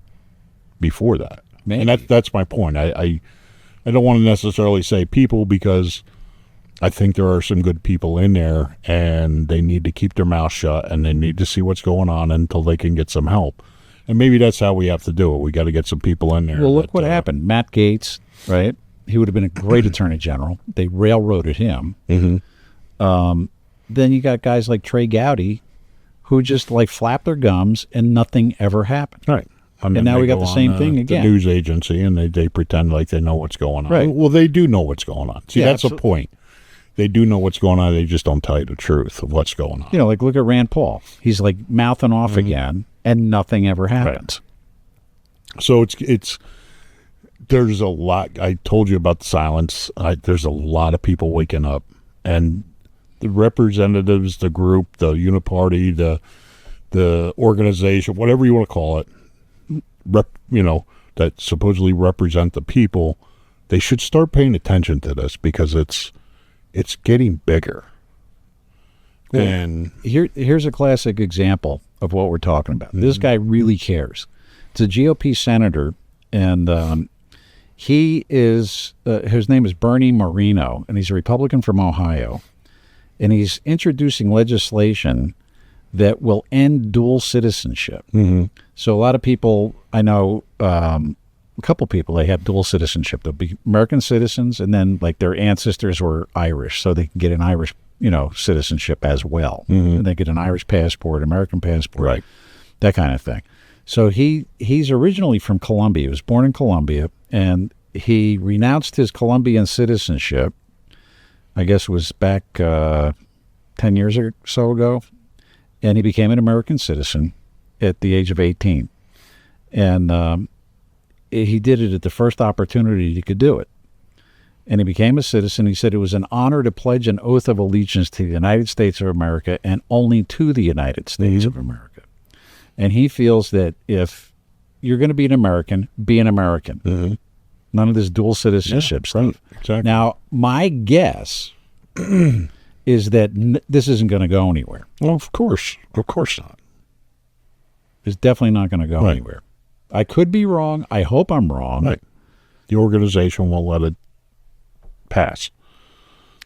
before that. Maybe. And that's my point. I don't want to necessarily say people, because I think there are some good people in there, and they need to keep their mouth shut, and they need to see what's going on until they can get some help. And maybe that's how we have to do it. We got to get some people in there. Well, look what happened. Matt Gaetz, right? He would have been a great attorney general. They railroaded him. Mm-hmm. Then you got guys like Trey Gowdy, who just like flap their gums and nothing ever happened. Right. And then now they we got go the on, same thing again. The news agency, and they pretend like they know what's going on. Right. Well, they do know what's going on. See, Yeah, that's the point. They do know what's going on. They just don't tell you the truth of what's going on. Like look at Rand Paul. He's like mouthing off again, and nothing ever happens. So it's there's a lot. I told you about the silence. There's a lot of people waking up, and the representatives, the group, the UniParty, the organization, whatever you want to call it, that supposedly represent the people, they should start paying attention to this, because it's getting bigger. Well, and here's a classic example of what we're talking about. This guy really cares. It's a GOP senator, and he is his name is Bernie Moreno, and he's a Republican from Ohio, and he's introducing legislation that will end dual citizenship. Mm-hmm. So a lot of people, I know a couple people, they have dual citizenship. They'll be American citizens, and then like their ancestors were Irish, so they can get an Irish citizenship as well. Mm-hmm. And they get an Irish passport, American passport, Right. that kind of thing. So he's originally from Colombia. He was born in Colombia, and he renounced his Colombian citizenship, I guess it was back 10 years or so ago, and he became an American citizen at the age of 18. And he did it at the first opportunity he could do it. And he became a citizen. He said it was an honor to pledge an oath of allegiance to the United States of America, and only to the United States of America. And he feels that if you're going to be an American, be an American. Mm-hmm. None of this dual citizenship stuff. Right. Exactly. Now, my guess is that this isn't going to go anywhere. Well, of course not. It's definitely not going to go anywhere. I could be wrong. I hope I'm wrong. Right. The organization won't let it pass.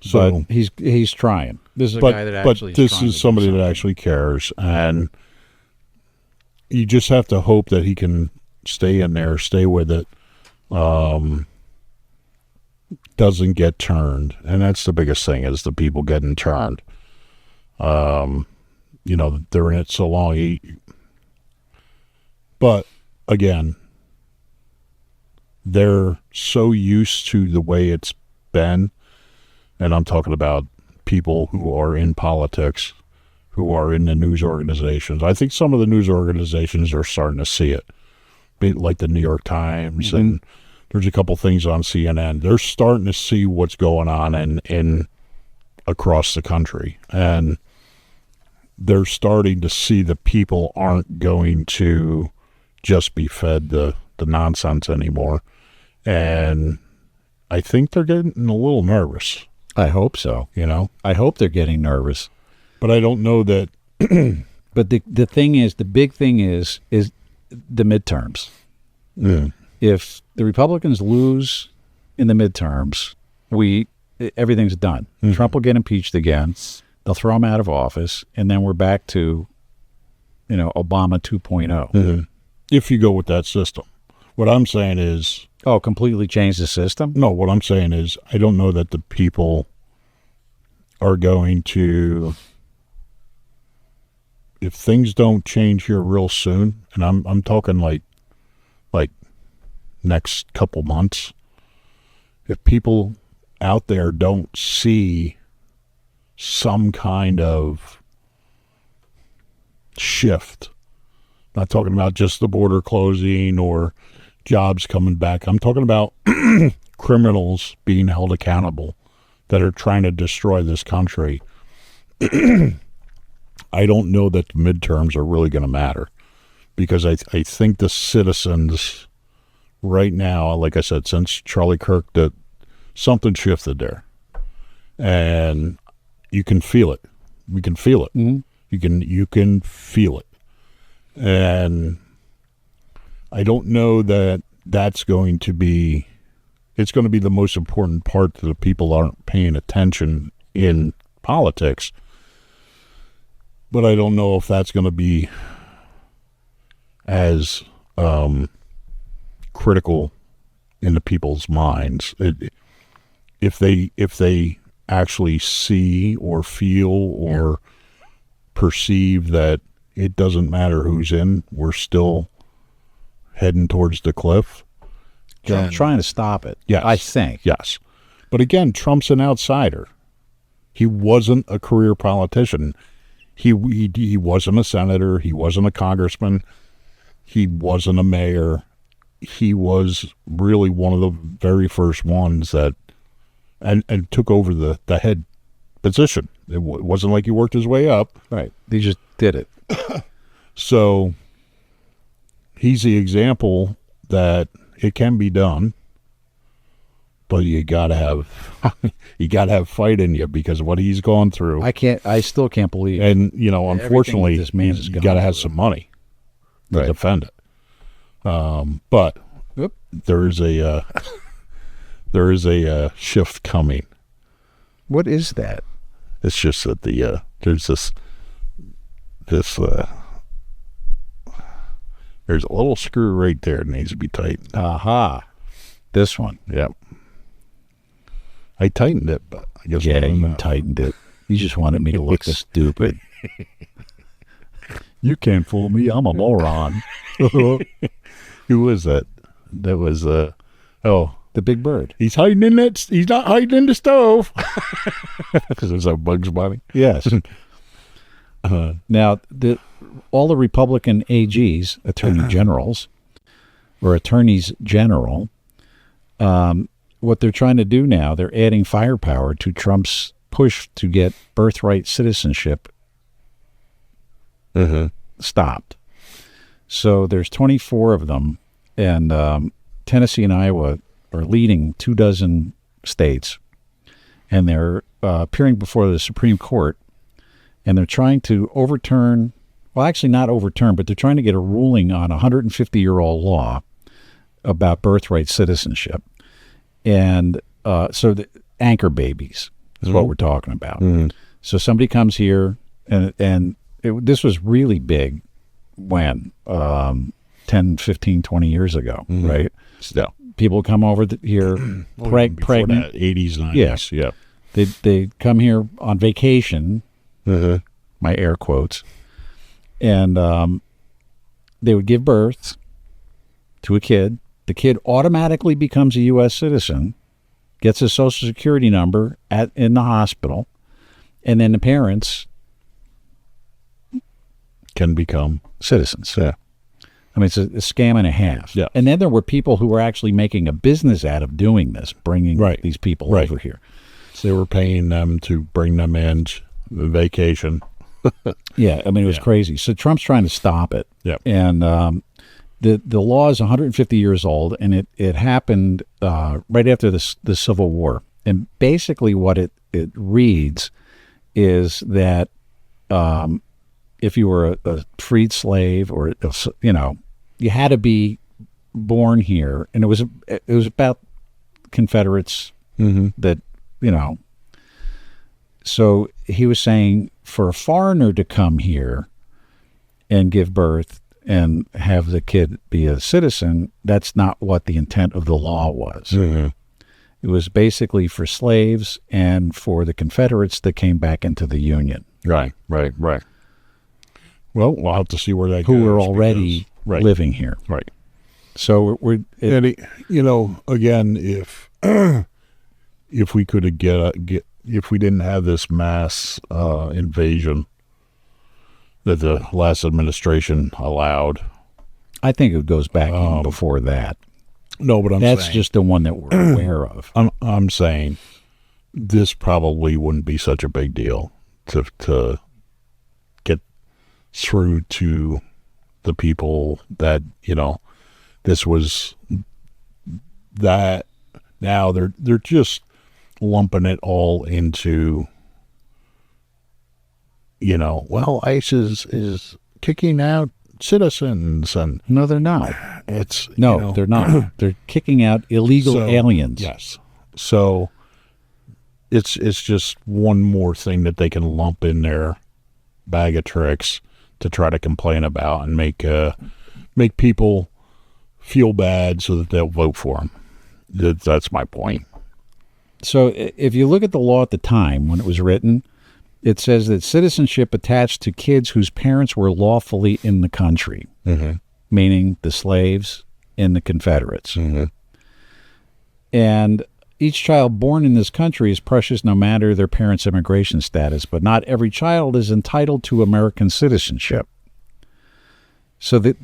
So, But he's trying. This is a guy that actually but this trying is to do somebody that something. actually cares, and you just have to hope that he can stay in there, stay with it. doesn't get turned, and that's the biggest thing, is the people getting turned. You know, they're in it so long. But again, they're so used to the way it's been, and I'm talking about people who are in politics, who are in the news organizations. I think some of the news organizations are starting to see it, like the New York Times, and there's a couple things on CNN. They're starting to see what's going on in across the country, and they're starting to see the people aren't going to just be fed the nonsense anymore. And I think they're getting a little nervous. I hope so. You know? I hope they're getting nervous. But I don't know that... But the thing is, the big thing is the midterms. Yeah. If the Republicans lose in the midterms, everything's done. Trump will get impeached again. They'll throw him out of office, and then we're back to, Obama 2.0. If you go with that system. What I'm saying is... Oh, completely change the system? No, what I'm saying is I don't know that the people are going to... If things don't change here real soon, and I'm talking like next couple months, if people out there don't see some kind of shift, not talking about just the border closing or jobs coming back, I'm talking about criminals being held accountable that are trying to destroy this country. I don't know that the midterms are really going to matter, because I think the citizens right now, like I said, since Charlie Kirk, that something shifted there, and you can feel it. We can feel it. Mm-hmm. You can feel it, and I don't know that that's going to be. It's going to be the most important part that the people aren't paying attention in politics. But I don't know if that's going to be as critical in the people's minds. If they actually see or feel or perceive that it doesn't matter who's in, we're still heading towards the cliff. Trump's trying to stop it. Yes, I think. Yes. But again, Trump's an outsider. He wasn't a career politician. He wasn't a senator. He wasn't a congressman. He wasn't a mayor. He was really one of the very first ones that and took over the head position. It wasn't like he worked his way up. Right. He just did it. So he's the example that it can be done, but you gotta have fight in you because of what he's gone through. I still can't believe. And unfortunately, this man you gotta have some money to defend it. But there is a shift coming. What is that? It's just that there's this there's a little screw right there that needs to be tightened. Aha. This one. Yep. I tightened it, but I guess you tightened it. You just wanted me to look stupid. You can't fool me. I'm a moron. Who was that? That was the Big Bird. He's hiding in that. He's not hiding in the stove. Because there's a Bugs Bunny. Yes. Now, all the Republican AGs, attorney generals, or attorneys general, what they're trying to do now, they're adding firepower to Trump's push to get birthright citizenship stopped. So there's 24 of them, and Tennessee and Iowa are leading 24 states, and they're appearing before the Supreme Court, and they're trying to overturn, well, actually not overturn, but they're trying to get a ruling on a 150-year-old law about birthright citizenship. And so the anchor babies is what we're talking about. So somebody comes here, and this was really big when 10, 15, 20 years ago, right? Still. people come over here pregnant. 80s, 90s. Yeah. They come here on vacation, my air quotes, and they would give birth to a kid. The kid automatically becomes a U.S. citizen, gets a Social Security number in the hospital, and then the parents can become citizens. Yeah. I mean, it's a scam and a half. Yeah. And then there were people who were actually making a business out of doing this, bringing these people over here. So they were paying them to bring them in vacation. Yeah, I mean, it was crazy. So Trump's trying to stop it. Yeah. And the law is 150 years old, and it happened right after the Civil War. And basically what it reads is that if you were a freed slave or, you had to be born here. And it was about Confederates that, So he was saying for a foreigner to come here and give birth and have the kid be a citizen, that's not what the intent of the law was. It was basically for slaves and for the Confederates that came back into the Union. Right. Well, we'll have to see where that goes. Who were already living here. Right. So again, if we could get if we didn't have this mass invasion that the last administration allowed, I think it goes back even before that. No, but that's just the one that we're aware of. I'm saying this probably wouldn't be such a big deal to get through to the people that this was that. Now they're just lumping it all into ICE is kicking out citizens, and no, they're not. They're not. They're kicking out illegal aliens. Yes. So it's just one more thing that they can lump in their bag of tricks to try to complain about and make people feel bad so that they'll vote for them. That's my point. So if you look at the law at the time when it was written, it says that citizenship attached to kids whose parents were lawfully in the country, meaning the slaves and the Confederates. And each child born in this country is precious no matter their parents' immigration status, but not every child is entitled to American citizenship. So that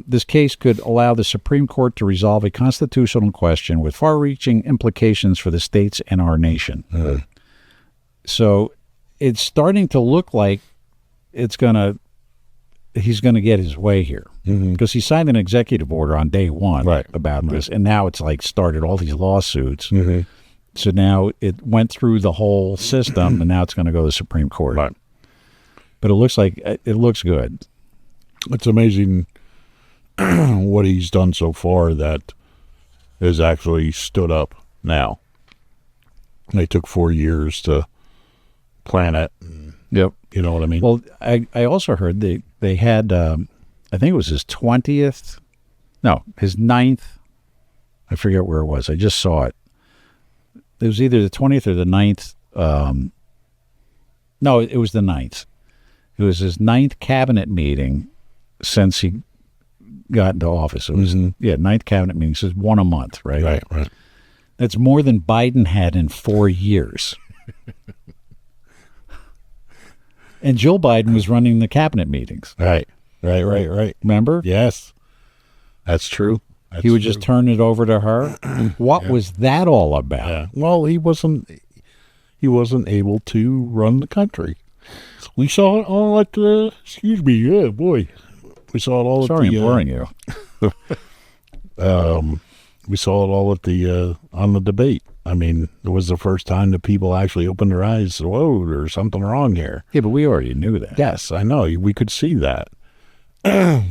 this case could allow the Supreme Court to resolve a constitutional question with far-reaching implications for the states and our nation. So it's starting to look like he's going to get his way here, because he signed an executive order on day one about this, and now it's started all these lawsuits. So now it went through the whole system, and now it's going to go to the Supreme Court. Right. But it looks good. It's amazing what he's done so far that has actually stood up now. They took 4 years to plan it. Yep. You know what I mean? Well, I also heard they had, I think it was his 9th. I forget where it was. I just saw it. It was either the 20th or the 9th. No, it was the 9th. It was his 9th cabinet meeting since he got into office. It was, 9th cabinet meeting. So it's one a month, right? Right. That's more than Biden had in 4 years. And Jill Biden was running the cabinet meetings. Right. Remember? Yes. That's true. He would just turn it over to her. What was that all about? Yeah. Well, he wasn't able to run the country. We saw it all at the, excuse me, yeah, boy. We saw it all Sorry, I'm boring you. We saw it all at the, on the debate. I mean, it was the first time that people actually opened their eyes and said, whoa, there's something wrong here. Yeah, but we already knew that. Yes, I know. We could see that.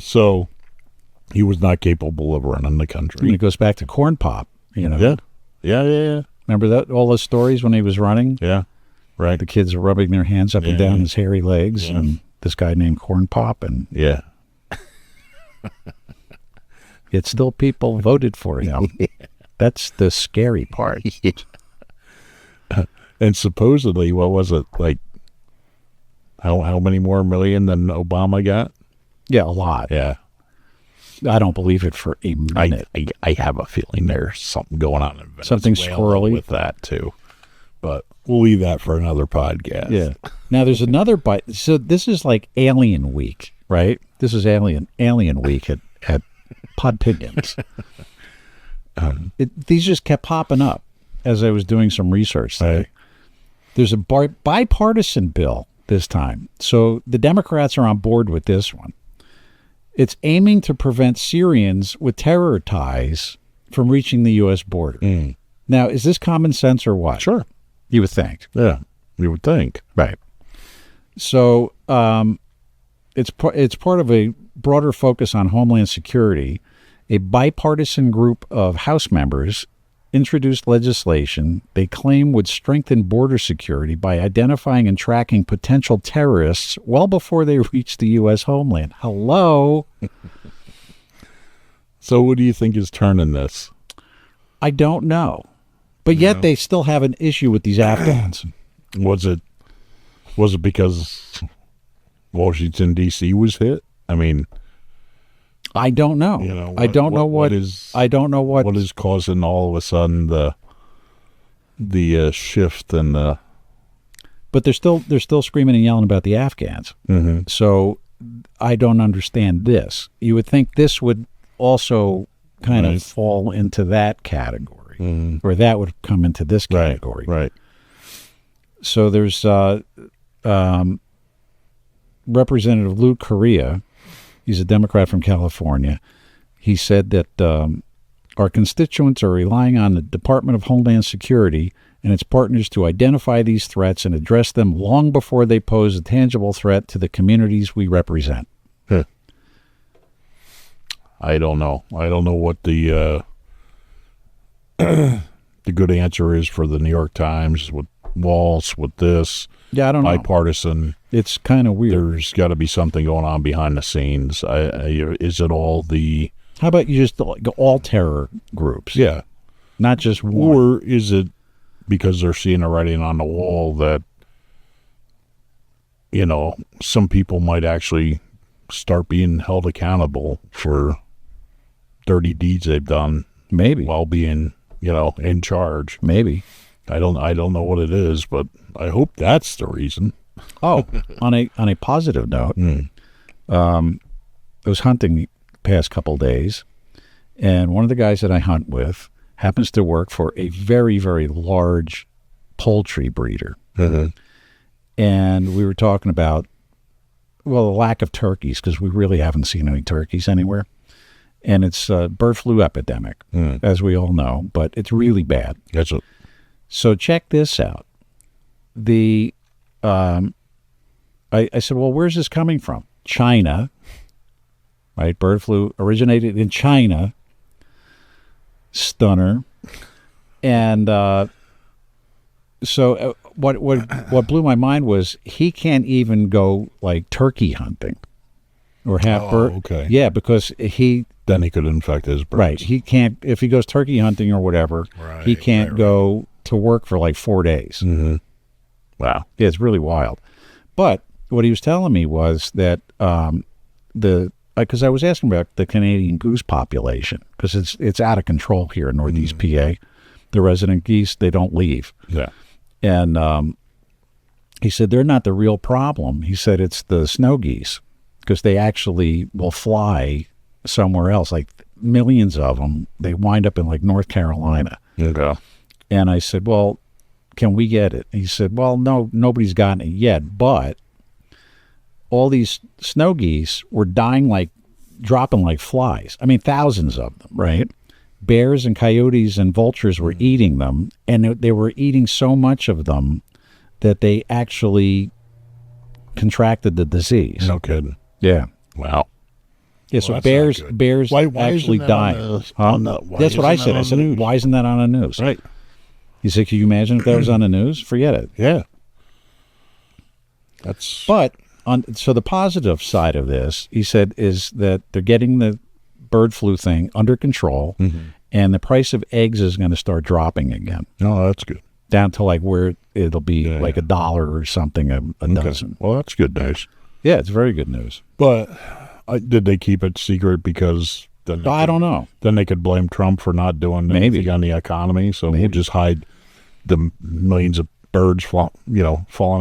So he was not capable of running the country. And it goes back to Corn Pop, Yeah. Remember that? All those stories when he was running? Yeah. Right. The kids are rubbing their hands up and down his hairy legs, and this guy named Corn Pop. And yeah. Yet still people voted for him. That's the scary part. And supposedly, what was it, like, how many more million than Obama got? Yeah, a lot. Yeah. I don't believe it for a minute. I have a feeling there's something going on in Venezuela Something squirrely with that, too. But we'll leave that for another podcast. Yeah. Now, there's another bite. So this is like Alien Week, right? This is Alien Week at Podpinions. These just kept popping up as I was doing some research today. Right. There's a bipartisan bill this time. So the Democrats are on board with this one. It's aiming to prevent Syrians with terror ties from reaching the U.S. border. Mm. Now, is this common sense or what? Sure. You would think. Yeah, you would think. Right. So it's part of a broader focus on Homeland Security. A bipartisan group of House members introduced legislation they claim would strengthen border security by identifying and tracking potential terrorists well before they reach the U.S. homeland. Hello? So what do you think is turning this? I don't know. But yet they still have an issue with these Afghans. Was it because Washington, D.C. was hit? I mean, I don't know. you know, I don't know what is what is causing all of a sudden the shift and the. But they're still screaming and yelling about the Afghans. Mm-hmm. So I don't understand this. You would think this would also kind of fall into that category, or that would come into this category. Right. So there's Representative Lou Correa. He's a Democrat from California. He said that our constituents are relying on the Department of Homeland Security and its partners to identify these threats and address them long before they pose a tangible threat to the communities we represent. I don't know. I don't know what the the good answer is for the New York Times with Walsh, with this. Yeah, I don't know. Bipartisan. It's kind of weird. There's got to be something going on behind the scenes. Is it all the... How about you just go all terror groups? Yeah. Not just one. Or is it because they're seeing the writing on the wall that, you know, some people might actually start being held accountable for dirty deeds they've done Maybe. while being, you know, in charge. Maybe. I don't know what it is, but I hope that's the reason. Oh, on a positive note, I was hunting the past couple days, and one of the guys that I hunt with happens to work for a very, very large poultry breeder. Mm-hmm. And we were talking about, well, the lack of turkeys, because we really haven't seen any turkeys anywhere. And it's a bird flu epidemic, as we all know, but it's really bad. That's it. So check this out. I said, well, where's this coming from? China, right? Bird flu originated in China. Stunner. And so what blew my mind was he can't even go like turkey hunting or have bird. Okay. Yeah, because Then he could infect his birds. right. He can't, if he goes turkey hunting or whatever, he can't go to work for like 4 days. Mm-hmm. Wow. Yeah, it's really wild. But what he was telling me was that because I was asking about the Canadian goose population, because it's out of control here in Northeast PA. The resident geese, they don't leave. Yeah. And he said they're not the real problem. He said it's the snow geese, because they actually will fly somewhere else. Like millions of them, they wind up in like North Carolina. Okay. And I said, well, can we get it? He said, well, no, nobody's gotten it yet, but all these snow geese were dropping like flies. I mean, thousands of them, right? Bears and coyotes and vultures were eating them, and they were eating so much of them that they actually contracted the disease. No kidding. Yeah. Wow. Yeah, so that's bears not good. Why isn't actually that die. why That's what I isn't said. that I on said, the news? why isn't that on the news? Right. He said, can you imagine if that was on the news? Forget it. Yeah. That's But so the positive side of this, he said, is that they're getting the bird flu thing under control, and the price of eggs is going to start dropping again. Oh, that's good. Down to like where it'll be like $1 or something a dozen. Well, that's good news. Yeah, it's very good news. But did they keep it secret because then I don't know. Then they could blame Trump for not doing Maybe. anything on the economy, so we'll just hide the millions of birds falling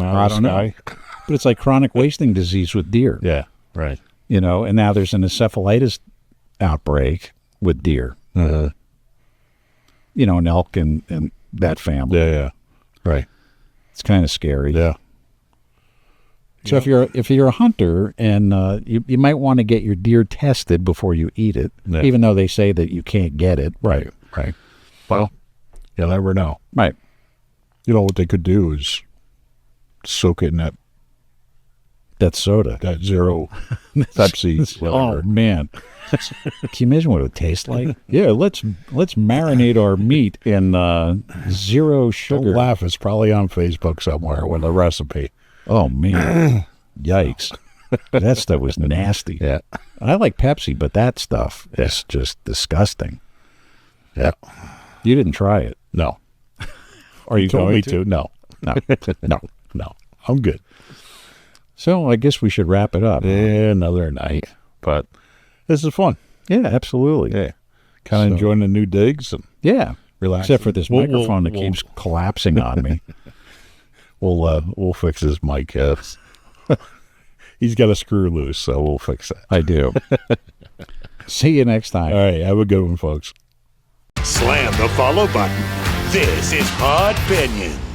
out of the sky. But it's like chronic wasting disease with deer. Yeah, right. And now there's an encephalitis outbreak with deer. Uh-huh. An elk and that family. Yeah, right. It's kind of scary. Yeah. So if you're a hunter and you might want to get your deer tested before you eat it, even though they say that you can't get it. Right. Well, you'll never know. Right. What they could do is soak it in that soda, that zero Pepsi. Oh man, can you imagine what it would taste like? Yeah, let's marinate our meat in zero sugar. Don't laugh. It's probably on Facebook somewhere with a recipe. Oh man, yikes! That stuff was nasty. Yeah, I like Pepsi, but that stuff is just disgusting. Yeah, you didn't try it. No. Are you told going me to? No. No. I'm good. So I guess we should wrap it up. Yeah, another night. But this is fun. Yeah, absolutely. Yeah. Kind of enjoying the new digs and relaxing. Except for this microphone that keeps collapsing on me. We'll fix his mic. He's got a screw loose, so we'll fix that. I do. See you next time. All right, have a good one, folks. Slam the follow button. This is Podpinions.